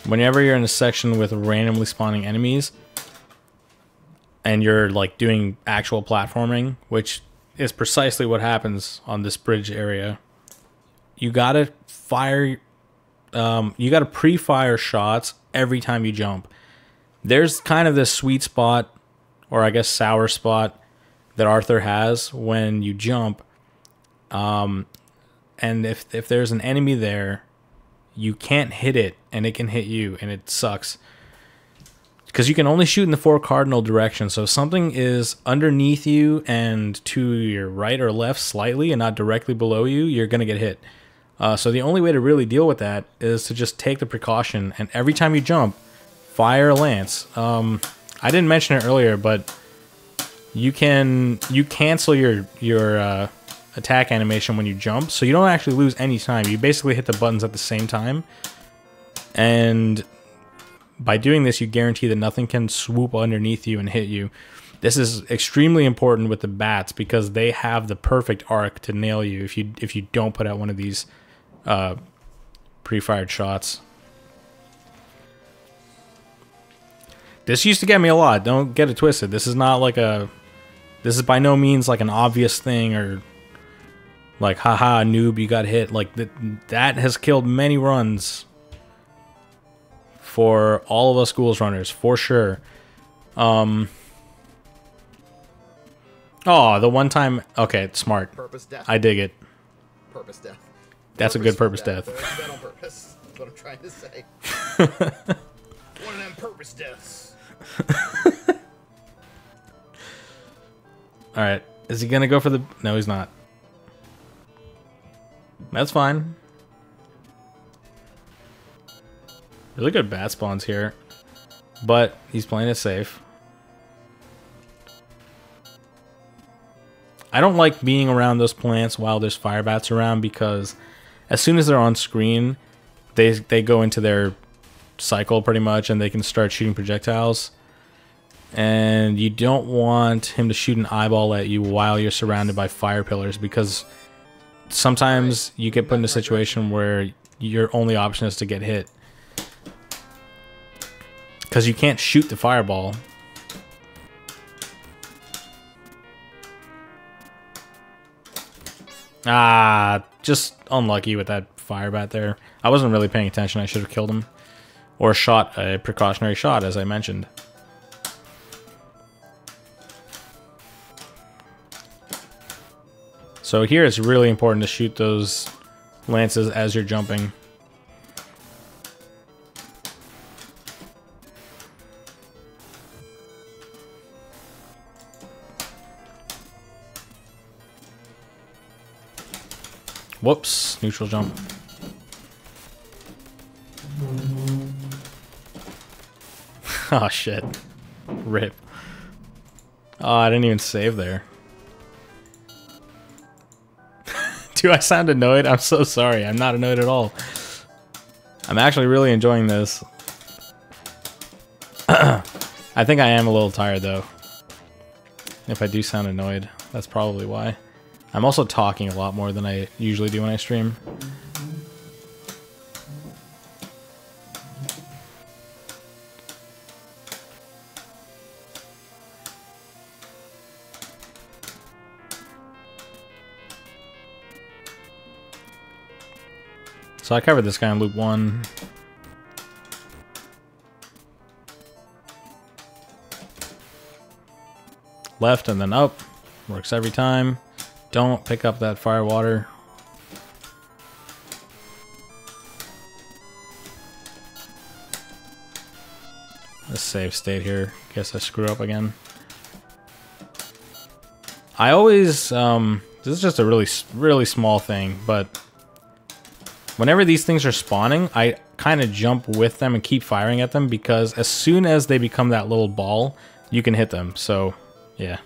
whenever you're in a section with randomly spawning enemies, and you're like doing actual platforming, which is precisely what happens on this bridge area. You gotta fire, you gotta pre-fire shots every time you jump. There's kind of this sweet spot, or I guess sour spot, that Arthur has when you jump. And if there's an enemy there, you can't hit it, and it can hit you, and it sucks. Because you can only shoot in the 4 cardinal directions, so if something is underneath you and to your right or left slightly and not directly below you, you're going to get hit. So the only way to really deal with that is to just take the precaution, and every time you jump, fire a lance. I didn't mention it earlier, but you cancel your attack animation when you jump, so you don't actually lose any time. You basically hit the buttons at the same time, and by doing this, you guarantee that nothing can swoop underneath you and hit you. This is extremely important with the bats because they have the perfect arc to nail you if you don't put out one of these pre-fired shots. This used to get me a lot. Don't get it twisted. This is not like this is by no means like an obvious thing or like, haha, noob, you got hit. Like, that has killed many runs for all of us Ghouls runners, for sure. Oh, the one time... Okay, smart. Purpose death. I dig it. Purpose death. That's a good purpose death. Dead on purpose. That's what I'm trying to say. One of them purpose deaths. Alright. Is he gonna go for the... No, he's not. That's fine. Really good bat spawns here. But he's playing it safe. I don't like being around those plants while there's fire bats around because as soon as they're on screen, they go into their cycle pretty much and they can start shooting projectiles. And you don't want him to shoot an eyeball at you while you're surrounded by fire pillars because sometimes you get put in a situation where your only option is to get hit. Because you can't shoot the fireball. Ah, just unlucky with that fire bat there. I wasn't really paying attention. I should have killed him. Or shot a precautionary shot, as I mentioned. So here it's really important to shoot those lances as you're jumping. Whoops, neutral jump. Oh shit. Rip. Oh, I didn't even save there. Do I sound annoyed? I'm so sorry. I'm not annoyed at all. I'm actually really enjoying this. I think I am a little tired though. If I do sound annoyed, that's probably why. I'm also talking a lot more than I usually do when I stream. So I covered this guy in loop 1. Left and then up. Works every time. Don't pick up that fire water. Let's save state here. Guess I screw up again. I always, this is just a really small thing, but whenever these things are spawning, I kind of jump with them and keep firing at them because as soon as they become that little ball, you can hit them. So, yeah.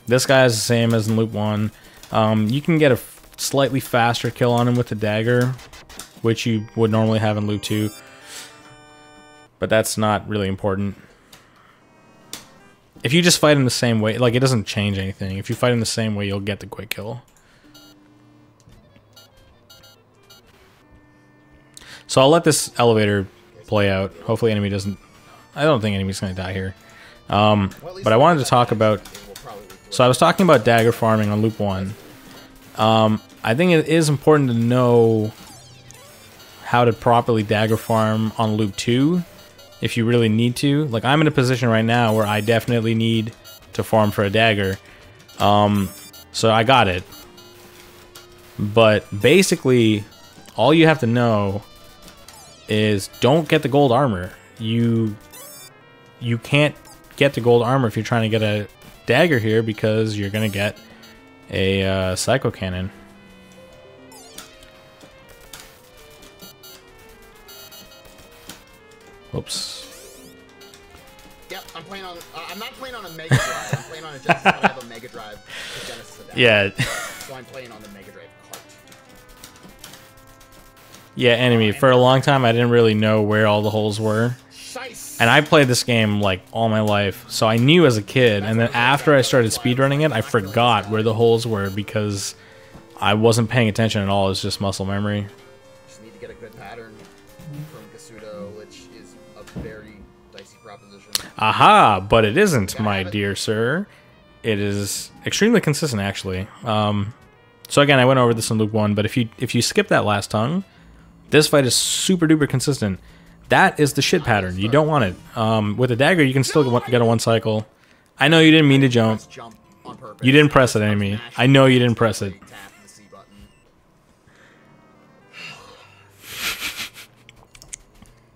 This guy is the same as in loop 1. You can get a slightly faster kill on him with the dagger, which you would normally have in loop 2. But that's not really important. If you just fight him the same way, like it doesn't change anything. If you fight him the same way, you'll get the quick kill. So I'll let this elevator play out. Hopefully enemy doesn't... I don't think enemy's going to die here. But I wanted to talk about... So I was talking about dagger farming on loop 1. I think it is important to know how to properly dagger farm on loop 2 if you really need to. Like I'm in a position right now where I definitely need to farm for a dagger. So I got it. But basically all you have to know is don't get the gold armor. You can't get the gold armor if you're trying to get a dagger here because you're gonna get a psycho cannon. Oops. Yep, I'm playing on. I'm not playing on a Mega Drive. I'm playing on a Genesis, but I have a Mega Drive to Genesis adapter. Yeah. So I'm playing on the Mega Drive cart. Yeah, enemy. For a long time, I didn't really know where all the holes were. And I played this game like all my life, so I knew as a kid, and then after I started speedrunning it, I forgot where the holes were because I wasn't paying attention at all. It was just muscle memory. Just need to get a good pattern from Kasuto, which is a very dicey proposition. Aha, but it isn't, my dear sir. It is extremely consistent, actually. So again, I went over this in loop 1, but if you skip that last tongue, this fight is super duper consistent. That is the shit pattern. You don't want it. With a dagger, you can still get a 1 cycle. I know you didn't mean to jump. You didn't press it, enemy. I know you didn't press it.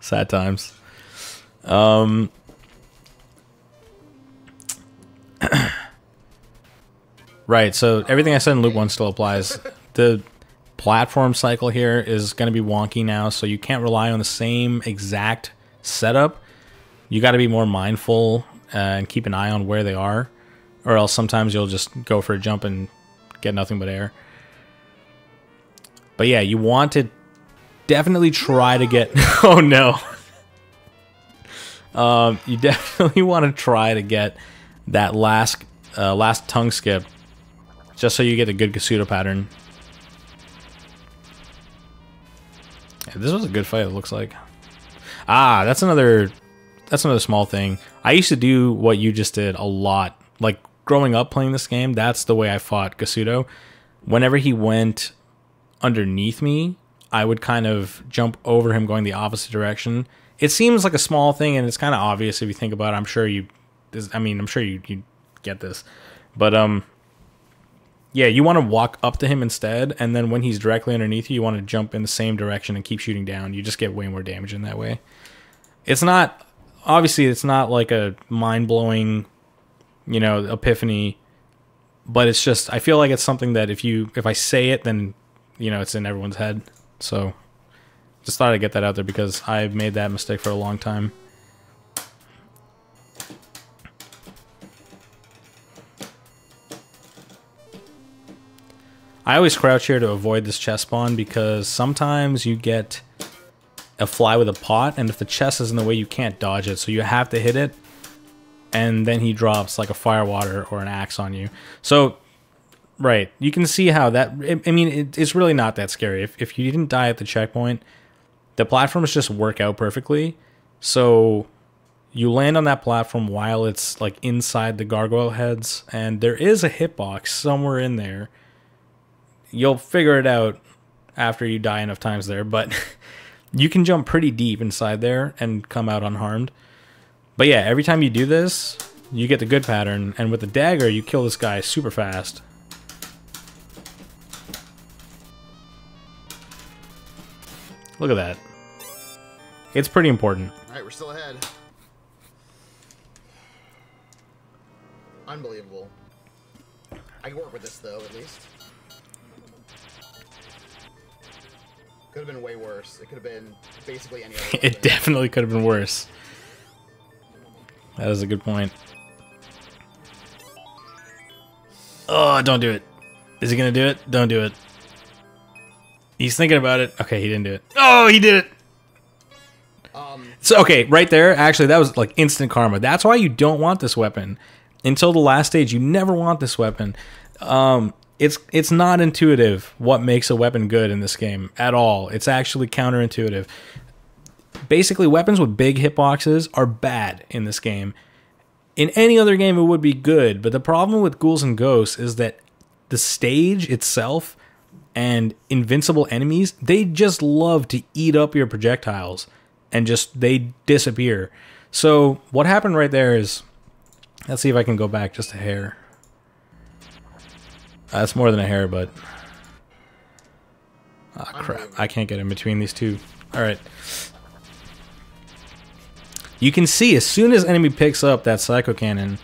Sad times. Right, so everything I said in loop 1 still applies. The platform cycle here is going to be wonky now, so you can't rely on the same exact setup. You got to be more mindful and keep an eye on where they are, or else sometimes you'll just go for a jump and get nothing but air. But yeah, you want to definitely try to get... Oh no! You definitely want to try to get that last tongue skip, just so you get a good Kasuto pattern. Yeah, this was a good fight, it looks like. Ah, that's another small thing. I used to do what you just did a lot. Like, growing up playing this game, that's the way I fought Kasuto. Whenever he went underneath me, I would kind of jump over him going the opposite direction. It seems like a small thing, and it's kind of obvious if you think about it. I'm sure you get this. But, yeah, you want to walk up to him instead, and then when he's directly underneath you, you want to jump in the same direction and keep shooting down. You just get way more damage in that way. It's not, obviously, it's not like a mind-blowing, you know, epiphany But it's just, I feel like it's something that if I say it, then, you know, it's in everyone's head. So, just thought I'd get that out there because I've made that mistake for a long time. I always crouch here to avoid this chest spawn because sometimes you get a fly with a pot, and if the chest is in the way, you can't dodge it, so you have to hit it, and then he drops like a fire water or an axe on you. So, right, you can see how that, I mean, it's really not that scary. If you didn't die at the checkpoint, the platforms just work out perfectly. So you land on that platform while it's like inside the gargoyle heads, and there is a hitbox somewhere in there. You'll figure it out after you die enough times there, but you can jump pretty deep inside there and come out unharmed. But yeah, every time you do this, you get the good pattern, and with the dagger, you kill this guy super fast. Look at that. It's pretty important. Alright, we're still ahead. Unbelievable. I can work with this, though, at least. Could have been way worse. It could have been basically any other. It definitely could have been worse. That is a good point. Oh, don't do it. Is he gonna do it? Don't do it. He's thinking about it. Okay, he didn't do it. Oh, he did it! So, okay, right there, actually, that was like instant karma. That's why you don't want this weapon. Until the last stage, you never want this weapon. It's not intuitive what makes a weapon good in this game at all. It's actually counterintuitive. Basically, weapons with big hitboxes are bad in this game. In any other game, it would be good, but the problem with Ghouls and Ghosts is that the stage itself and invincible enemies, they just love to eat up your projectiles and just, they disappear. So what happened right there is, let's see if I can go back just a hair. That's more than a hair, but... Ah, crap. I can't get in between these two. Alright. You can see, as soon as enemy picks up that psycho cannon,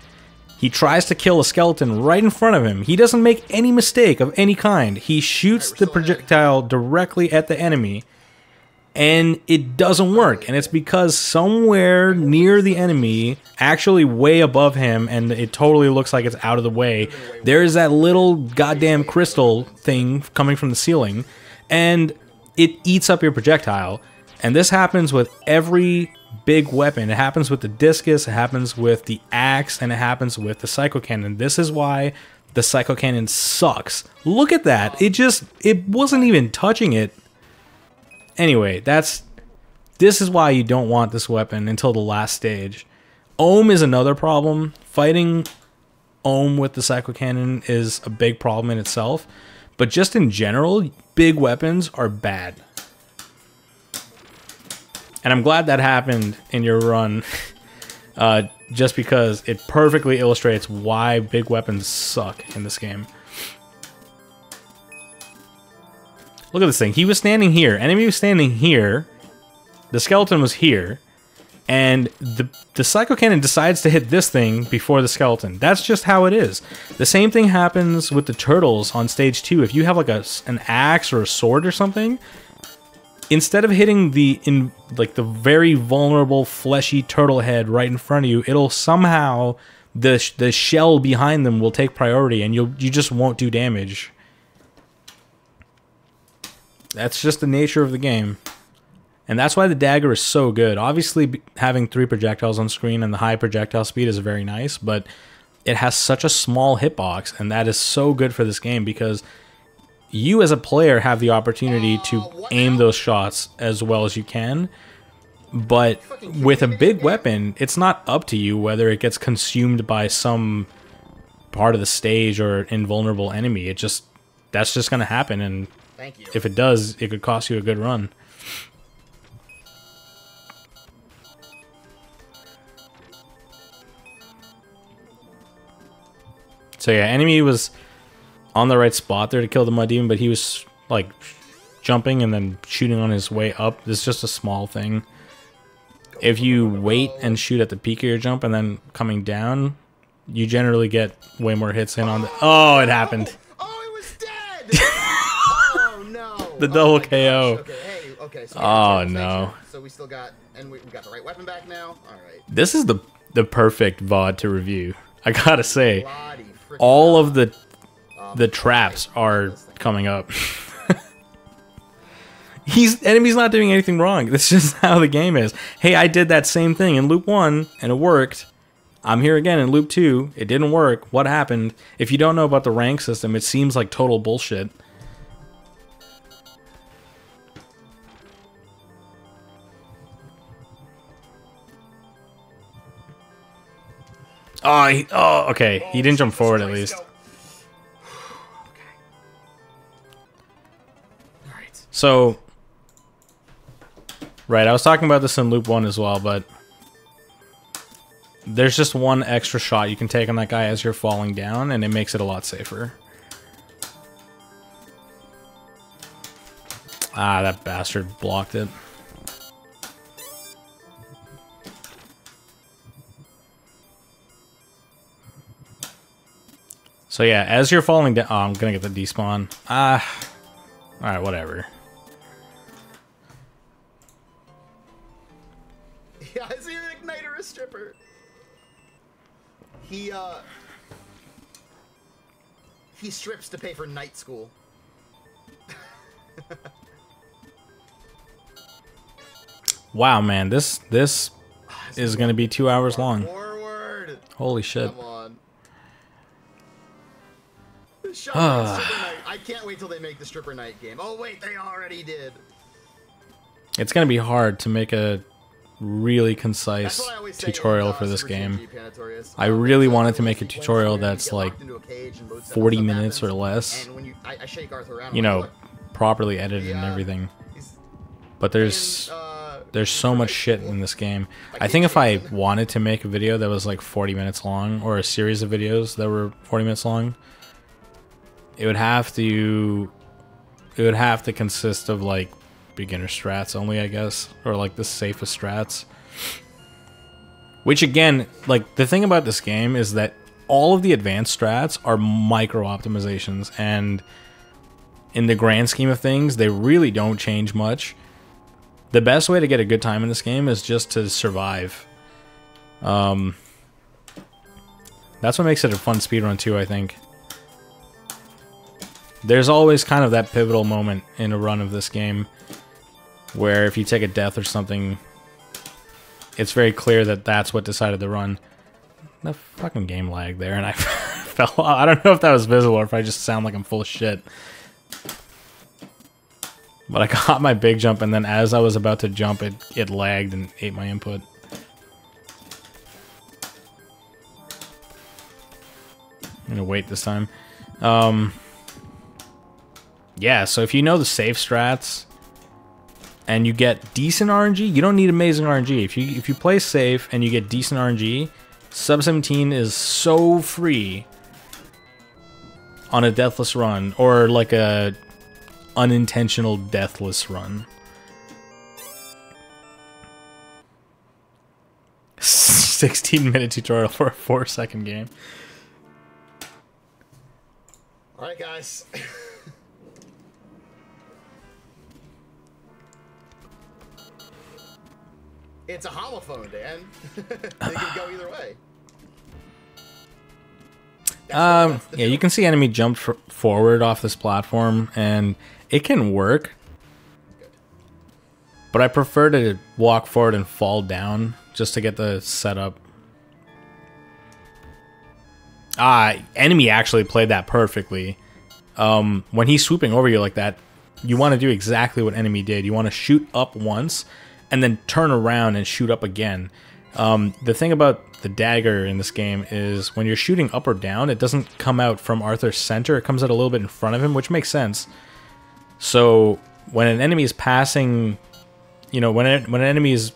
he tries to kill a skeleton right in front of him. He doesn't make any mistake of any kind. He shoots the projectile directly at the enemy, and it doesn't work. And it's because somewhere near the enemy, actually way above him, and it totally looks like it's out of the way, there is that little goddamn crystal thing coming from the ceiling, and it eats up your projectile. And this happens with every big weapon. It happens with the discus, it happens with the axe, and it happens with the psycho cannon. This is why the psycho cannon sucks. Look at that. It wasn't even touching it. Anyway, this is why you don't want this weapon until the last stage. Ohm is another problem. Fighting Ohm with the psycho cannon is a big problem in itself, but just in general, big weapons are bad. And I'm glad that happened in your run, just because it perfectly illustrates why big weapons suck in this game. Look at this thing. He was standing here. Enemy was standing here. The skeleton was here. And the psycho cannon decides to hit this thing before the skeleton. That's just how it is. The same thing happens with the turtles on stage 2. If you have like an axe or a sword or something, instead of hitting the very vulnerable fleshy turtle head right in front of you, it'll somehow the shell behind them will take priority, and you just won't do damage. That's just the nature of the game. And that's why the dagger is so good. Obviously, having 3 projectiles on screen and the high projectile speed is very nice, but it has such a small hitbox, and that is so good for this game because you as a player have the opportunity to aim those shots as well as you can. But with a big weapon, it's not up to you whether it gets consumed by some part of the stage or an invulnerable enemy. That's just going to happen, and if it does, it could cost you a good run. So yeah, enemy was on the right spot there to kill the mud demon, but he was like jumping and then shooting on his way up. This is just a small thing. If you wait and shoot at the peak of your jump and then coming down, you generally get way more hits in on the... Oh, it happened. Oh, it was dead! Oh, no. The double my KO. gosh. Okay, hey, okay. So Oh, no. So we still got... And we got the right weapon back now? All right. This is the perfect VOD to review. I gotta say, Bloody frickin' all of God. the traps are coming up. Enemy's not doing anything wrong. That's just how the game is. Hey, I did that same thing in loop 1 and it worked. I'm here again in loop 2. It didn't work. What happened? If you don't know about the rank system, it seems like total bullshit. Oh, okay. He didn't jump forward at least. So, right, I was talking about this in loop 1 as well, but there's just one extra shot you can take on that guy as you're falling down, and it makes it a lot safer. Ah, that bastard blocked it. So yeah, as you're falling down... Oh, I'm gonna get the despawn. Alright, whatever. Yeah, is he an igniter or a stripper? He strips to pay for night school. Wow, man, this is gonna be 2 hours long. Forward. Holy shit. Come on. Stripper night. I can't wait till they make the stripper night game. Oh wait, they already did. It's gonna be hard to make a really concise tutorial for this game. I really wanted to make a tutorial that's like 40 minutes or less, you know, properly edited and everything. But there's so much shit in this game. I think if I wanted to make a video that was like 40 minutes long, or a series of videos that were 40 minutes long, it would have to consist of like beginner strats only, I guess, or like the safest strats. Which again, like the thing about this game is that all of the advanced strats are micro optimizations, and in the grand scheme of things, they really don't change much. The best way to get a good time in this game is just to survive. That's what makes it a fun speedrun too, I think. There's always kind of that pivotal moment in a run of this game where if you take a death or something, it's very clear that that's what decided the run. The fucking game lagged there, and I fell off. I don't know if that was visible or if I just sound like I'm full of shit. But I got my big jump, and then as I was about to jump, it lagged and ate my input. I'm gonna wait this time. Yeah, so if you know the safe strats and you get decent RNG, you don't need amazing RNG. If you play safe and you get decent RNG, Sub 17 is so free on a deathless run, or like a unintentional deathless run. 16-minute tutorial for a 4-second game. Alright, guys. It's a homophone, Dan. They can go either way. Yeah, you can see enemy jump forward off this platform, and it can work. Good. But I prefer to walk forward and fall down just to get the setup. Enemy actually played that perfectly. When he's swooping over you like that, you want to do exactly what enemy did. You want to shoot up once, and then turn around and shoot up again. The thing about the dagger in this game is when you're shooting up or down, it doesn't come out from Arthur's center. It comes out a little bit in front of him, which makes sense. So when an enemy is passing, you know, when an enemy is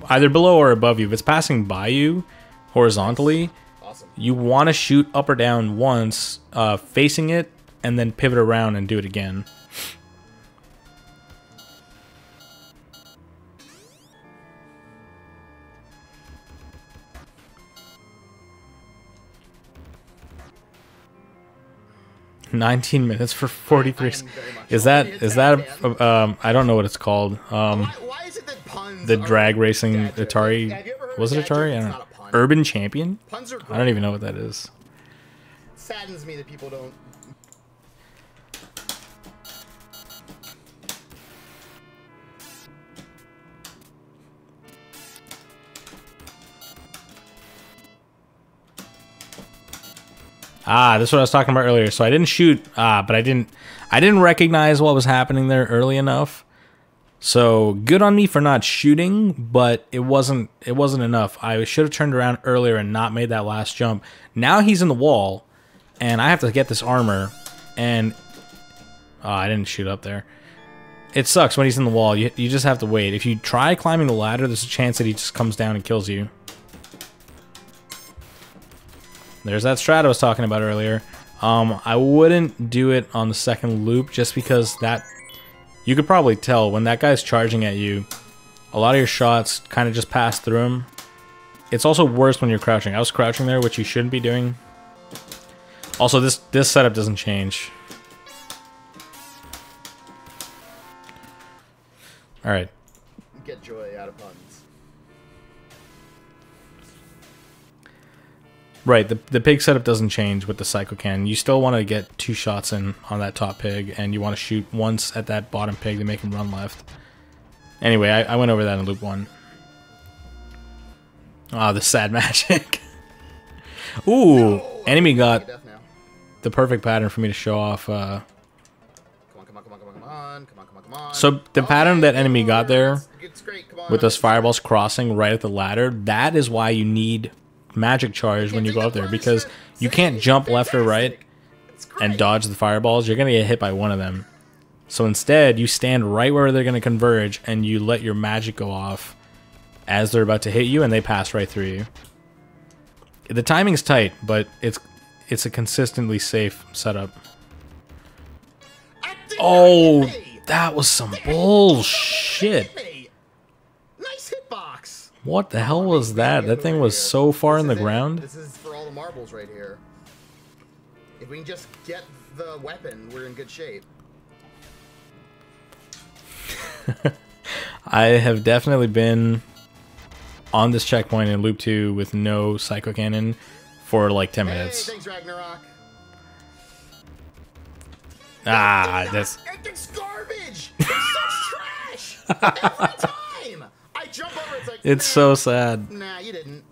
either below or above you, if it's passing by you horizontally, Awesome. You want to shoot up or down once, facing it, and then pivot around and do it again. 19 minutes for 43. I am very much Is already that a tag fan. I don't know what it's called. Why is it that puns The are drag racing dad jokes? Atari. Have you ever heard Was of it dad joke? Atari? I It's don't not know. a pun. Urban Champion? Puns are I don't even know what that is. Saddens me that people don't. Ah, this is what I was talking about earlier. So I didn't shoot, but I didn't recognize what was happening there early enough. So good on me for not shooting, but it wasn't enough. I should have turned around earlier and not made that last jump. Now he's in the wall, and I have to get this armor, and I didn't shoot up there. It sucks when he's in the wall. You just have to wait. If you try climbing the ladder, there's a chance that he just comes down and kills you. There's that strat I was talking about earlier. I wouldn't do it on the second loop just because that... You could probably tell when that guy's charging at you, a lot of your shots kind of just pass through him. It's also worse when you're crouching. I was crouching there, which you shouldn't be doing. Also, this setup doesn't change. Alright. Get joy out of puns. Right, the pig setup doesn't change with the Psycho Cannon. You still want to get 2 shots in on that top pig, and you want to shoot once at that bottom pig to make him run left. Anyway, I went over that in loop 1. Ah, the sad magic. Ooh, No! enemy got Death now. the perfect pattern for me to show off. Come on. So the pattern that enemy got there It's great. Come on. with those fireballs crossing right at the ladder, that is why you need magic charge when you go up there, because you can't jump left or right and dodge the fireballs. You're going to get hit by one of them. So instead, you stand right where they're going to converge and you let your magic go off as they're about to hit you, and they pass right through you. The timing's tight, but it's a consistently safe setup. Oh, that was some bullshit. Nice hitbox. What the hell was that? That thing was so far in the ground. This is for all the marbles right here. If we can just get the weapon, we're in good shape. I have definitely been on this checkpoint in loop 2 with no Psycho Cannon for like 10 minutes. Hey, thanks, Ragnarok. Ah, that's... It's garbage! It's such trash! Every time! I jump over, it's like... It's so sad. Nah, you didn't.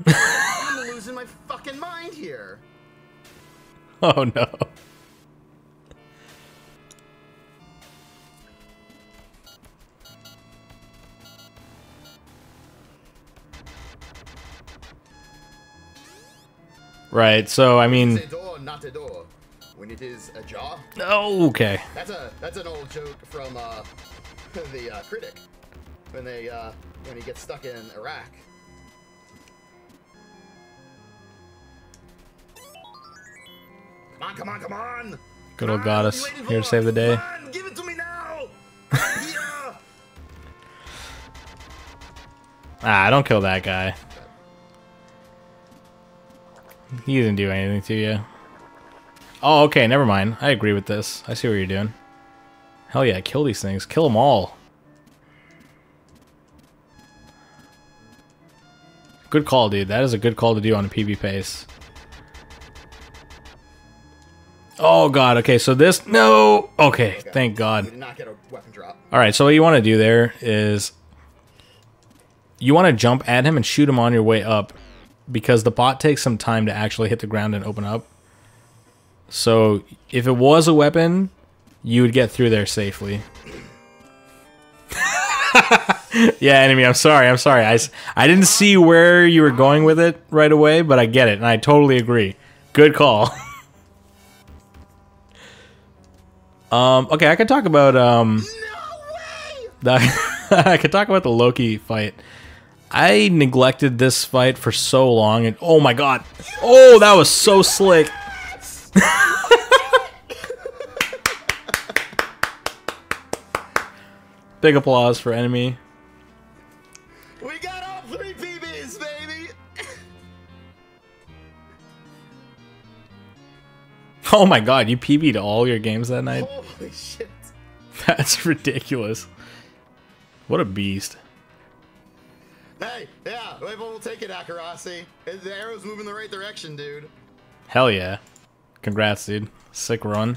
I'm losing my fucking mind here. Oh no. Right, so I mean... It's a door, not a door. When it is a jaw. Oh, okay. That's an old joke from the critic when he gets stuck in Iraq. Come on, come on! Good old goddess, here to save the day. Come on, give it to me now! Yeah. Ah, don't kill that guy. He didn't do anything to you. Oh, okay, never mind. I agree with this. I see what you're doing. Hell yeah, kill these things. Kill them all. Good call, dude. That is a good call to do on a PB pace. Oh, God. Okay, so this... No! Okay, thank God. You did not get a weapon drop. Alright, so what you want to do there is... You want to jump at him and shoot him on your way up, because the bot takes some time to actually hit the ground and open up. So, if it was a weapon, you would get through there safely. Yeah, enemy, I'm sorry. I didn't see where you were going with it right away, but I get it, and I totally agree. Good call. Okay, I could talk about, No way! I could talk about the Loki fight. I neglected this fight for so long, and oh my god. Oh, that was so slick. Big applause for enemy. We got all 3 PBs, baby! Oh my god, you PB'd all your games that night? Holy shit. That's ridiculous. What a beast. Hey, yeah, we'll take it, Akarasi. The arrow's moving in the right direction, dude. Hell yeah. Congrats, dude. Sick run.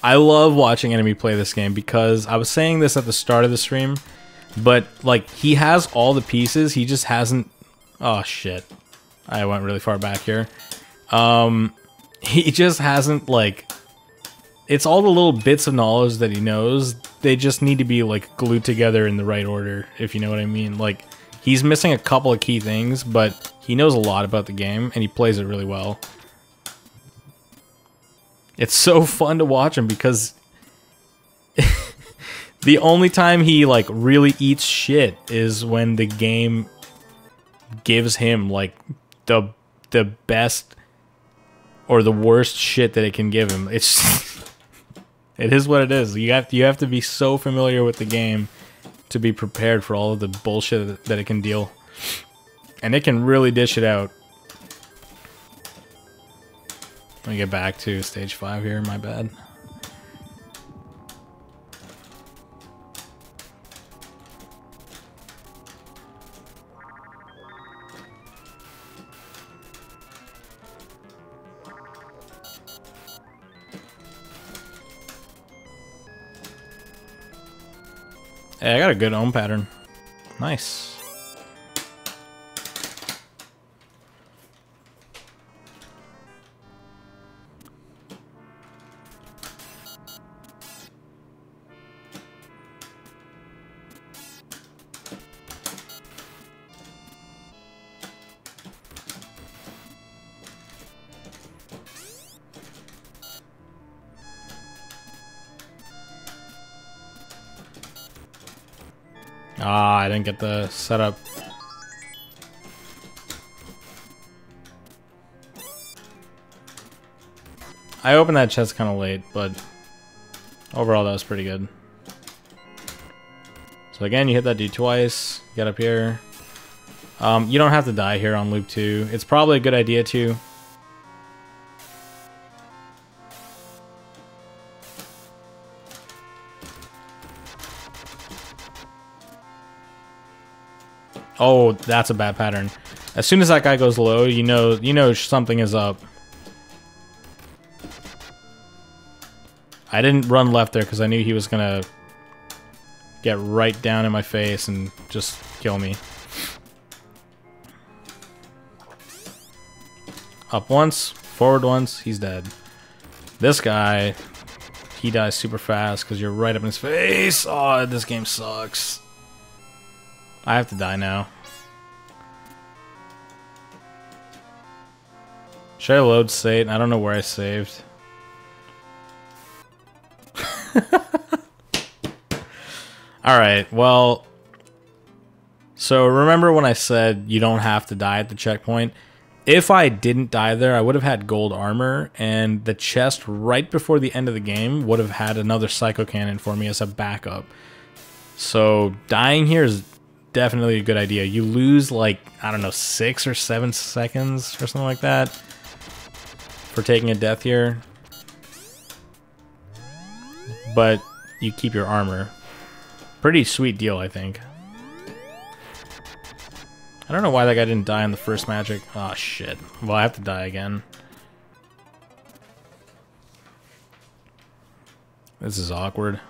I love watching Enemy play this game because I was saying this at the start of the stream, but like he has all the pieces, he just hasn't. Oh shit. I went really far back here. He just hasn't, like, it's all the little bits of knowledge that he knows. They just need to be like glued together in the right order, if you know what I mean. Like, he's missing a couple of key things, but he knows a lot about the game and he plays it really well. It's so fun to watch him because the only time he like really eats shit is when the game gives him like the best or the worst shit that it can give him. It's it is what it is. You have to be so familiar with the game to be prepared for all of the bullshit that it can deal. And it can really dish it out. Let me get back to stage 5 here, my bad. Hey, I got a good ohm pattern. Nice. Ah, I didn't get the setup. I opened that chest kind of late, but overall that was pretty good. So again, you hit that D twice, get up here. You don't have to die here on loop 2. It's probably a good idea to. Oh, that's a bad pattern. As soon as that guy goes low, you know something is up. I didn't run left there because I knew he was gonna get right down in my face and just kill me. Up once, forward once, he's dead. This guy, he dies super fast because you're right up in his face. Oh, this game sucks. I have to die now. Should I load state? I don't know where I saved. Alright, well... So remember when I said you don't have to die at the checkpoint? If I didn't die there, I would have had gold armor, and the chest right before the end of the game would have had another Psycho Cannon for me as a backup. So dying here is definitely a good idea. You lose like, I don't know, 6 or 7 seconds or something like that for taking a death here. But you keep your armor. Pretty sweet deal, I think. I don't know why that guy didn't die in the first magic. Oh shit. Well, I have to die again. This is awkward.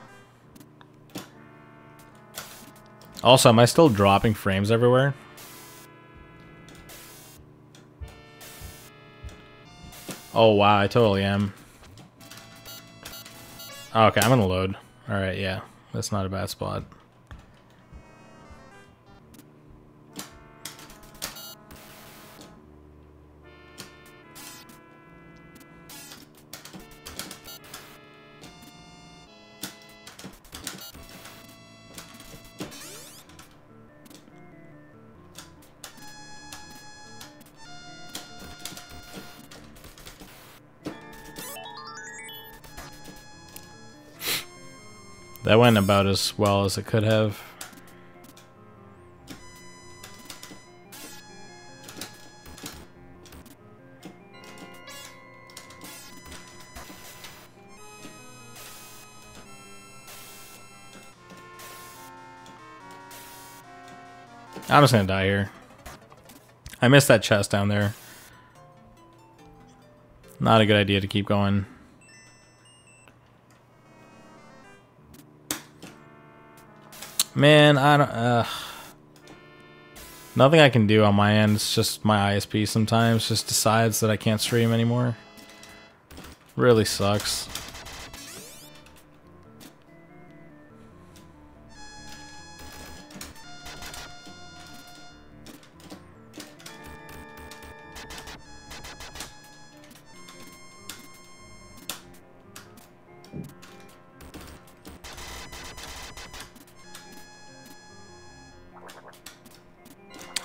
Also, am I still dropping frames everywhere? Oh wow, I totally am. Oh, okay, I'm gonna load. Alright, yeah. That's not a bad spot. That went about as well as it could have. I'm just gonna die here. I missed that chest down there. Not a good idea to keep going. Man, I don't... Nothing I can do on my end. It's just my ISP sometimes just decides that I can't stream anymore. Really sucks.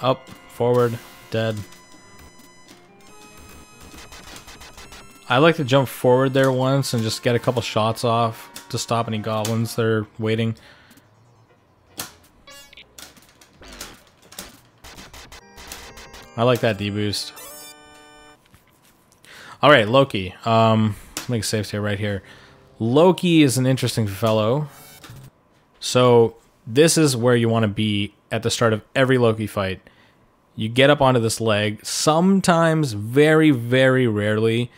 Up, forward, dead. I like to jump forward there once and just get a couple shots off to stop any goblins that are waiting. I like that deboost. Alright, Loki. Let's make a save state right here. Loki is an interesting fellow. So, this is where you want to be at the start of every Loki fight. You get up onto this leg. Sometimes, very, very rarely,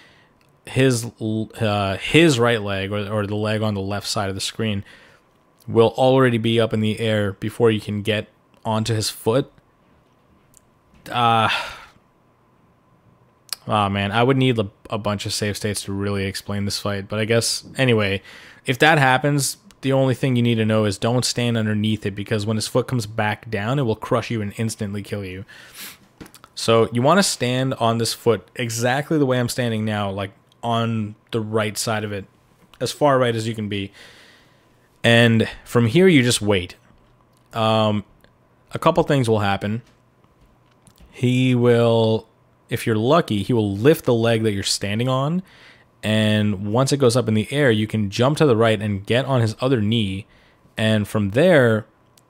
his right leg, or the leg on the left side of the screen, will already be up in the air before you can get onto his foot. Oh man, I would need a bunch of save states to really explain this fight. But I guess, anyway, if that happens, the only thing you need to know is don't stand underneath it, because when his foot comes back down, it will crush you and instantly kill you. So you want to stand on this foot exactly the way I'm standing now, like on the right side of it, as far right as you can be. And from here, you just wait. A couple things will happen. He will, if you're lucky, he will lift the leg that you're standing on. And once it goes up in the air, you can jump to the right and get on his other knee. And from there,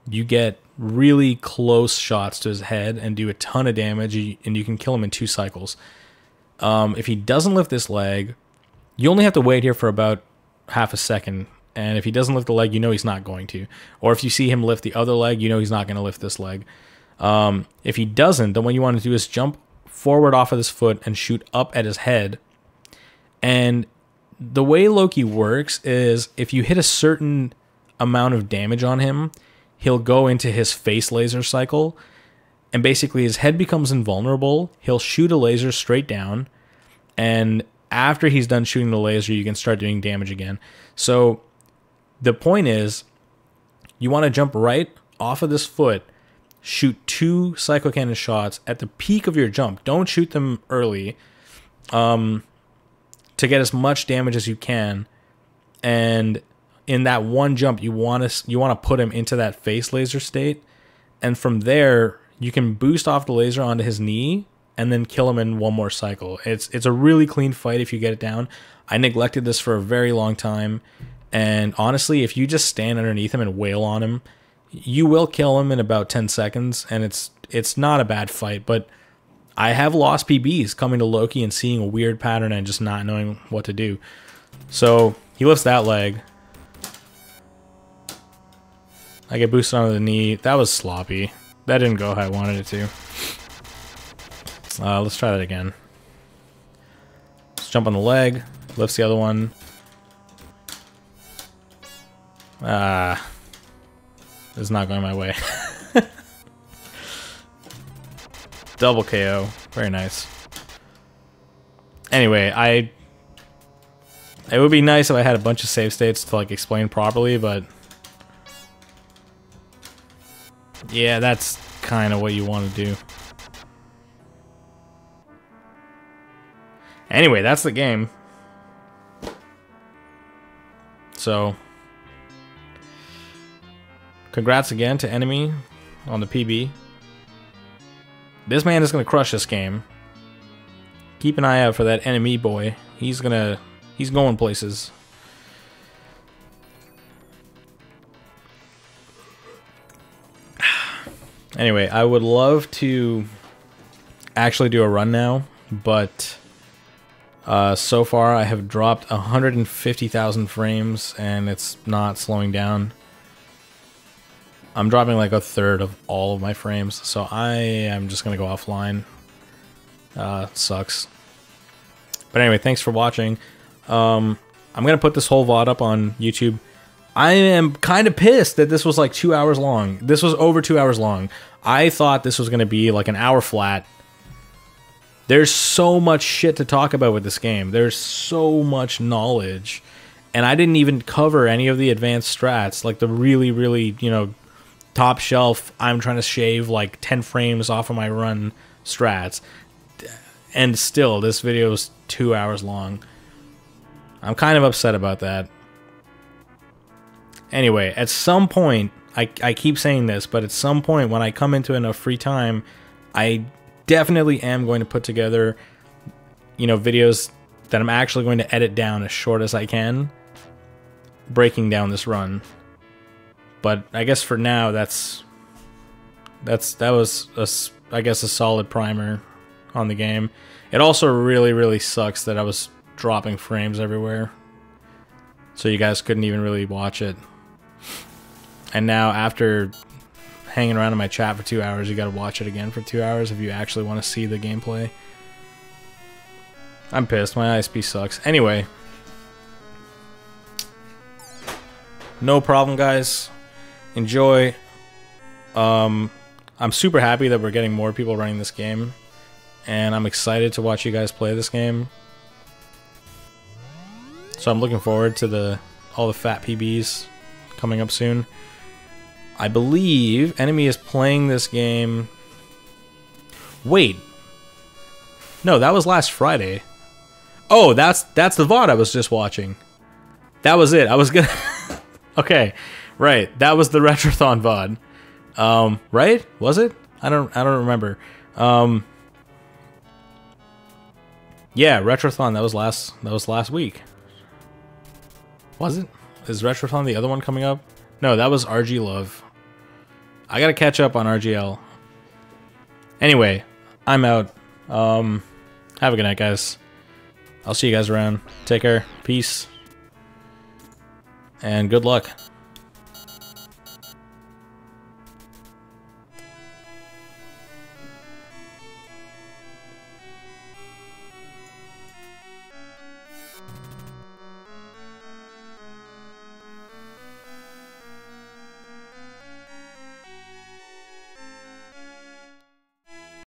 you get really close shots to his head and do a ton of damage. And you can kill him in 2 cycles. If he doesn't lift this leg, you only have to wait here for about half a second. And if he doesn't lift the leg, you know he's not going to. Or if you see him lift the other leg, you know he's not going to lift this leg. If he doesn't, then what you want to do is jump forward off of this foot and shoot up at his head. And the way Loki works is if you hit a certain amount of damage on him, he'll go into his face laser cycle. And basically his head becomes invulnerable. He'll shoot a laser straight down. And after he's done shooting the laser, you can start doing damage again. So the point is, you want to jump right off of this foot, shoot 2 Psycho Cannon shots at the peak of your jump. Don't shoot them early. To get as much damage as you can, and in that one jump, you want to put him into that face laser state, and from there you can boost off the laser onto his knee, and then kill him in one more cycle. It's a really clean fight if you get it down. I neglected this for a very long time, and honestly, if you just stand underneath him and wail on him, you will kill him in about 10 seconds, and it's not a bad fight, but I have lost PBs coming to Loki and seeing a weird pattern and just not knowing what to do. So, he lifts that leg. I get boosted onto the knee. That was sloppy. That didn't go how I wanted it to. Let's try that again. Let's jump on the leg. Lifts the other one. This is not going my way. Double KO. Very nice. Anyway, it would be nice if I had a bunch of save states to like explain properly, but yeah, that's kind of what you want to do. Anyway, that's the game. So, congrats again to Enemy on the PB. This man is going to crush this game. Keep an eye out for that enemy boy. He's going places. Anyway, I would love to actually do a run now, but so far I have dropped 150,000 frames and it's not slowing down. I'm dropping like a third of all of my frames, so I am just gonna go offline. Sucks. But anyway, thanks for watching. I'm gonna put this whole VOD up on YouTube. I am kind of pissed that this was like 2 hours long. This was over 2 hours long. I thought this was gonna be like an hour flat. There's so much shit to talk about with this game. There's so much knowledge. And I didn't even cover any of the advanced strats, like the really, really, you know, top shelf, I'm trying to shave like 10 frames off of my run strats. And still, this video is 2 hours long. I'm kind of upset about that. Anyway, at some point, I keep saying this, but at some point when I come into enough free time, I definitely am going to put together, you know, videos that I'm actually going to edit down as short as I can, breaking down this run. But I guess for now, that was I guess a solid primer on the game. It also really, really sucks that I was dropping frames everywhere, so you guys couldn't even really watch it. And now, after hanging around in my chat for 2 hours, you gotta watch it again for 2 hours if you actually want to see the gameplay. I'm pissed. My ISP sucks. Anyway, no problem, guys. Enjoy. I'm super happy that we're getting more people running this game, and I'm excited to watch you guys play this game. So I'm looking forward to all the fat PBs coming up soon. I believe Enemy is playing this game. Wait. No, that was last Friday. Oh, that's the VOD I was just watching. That was it. I was gonna Okay, right. That was the Retrothon VOD. Right? Was it? I don't remember. Yeah, Retrothon, that was last week. Was it? Is Retrothon the other one coming up? No, that was RG Love. I gotta catch up on RGL. Anyway, I'm out. Have a good night, guys. I'll see you guys around. Take care. Peace. And good luck.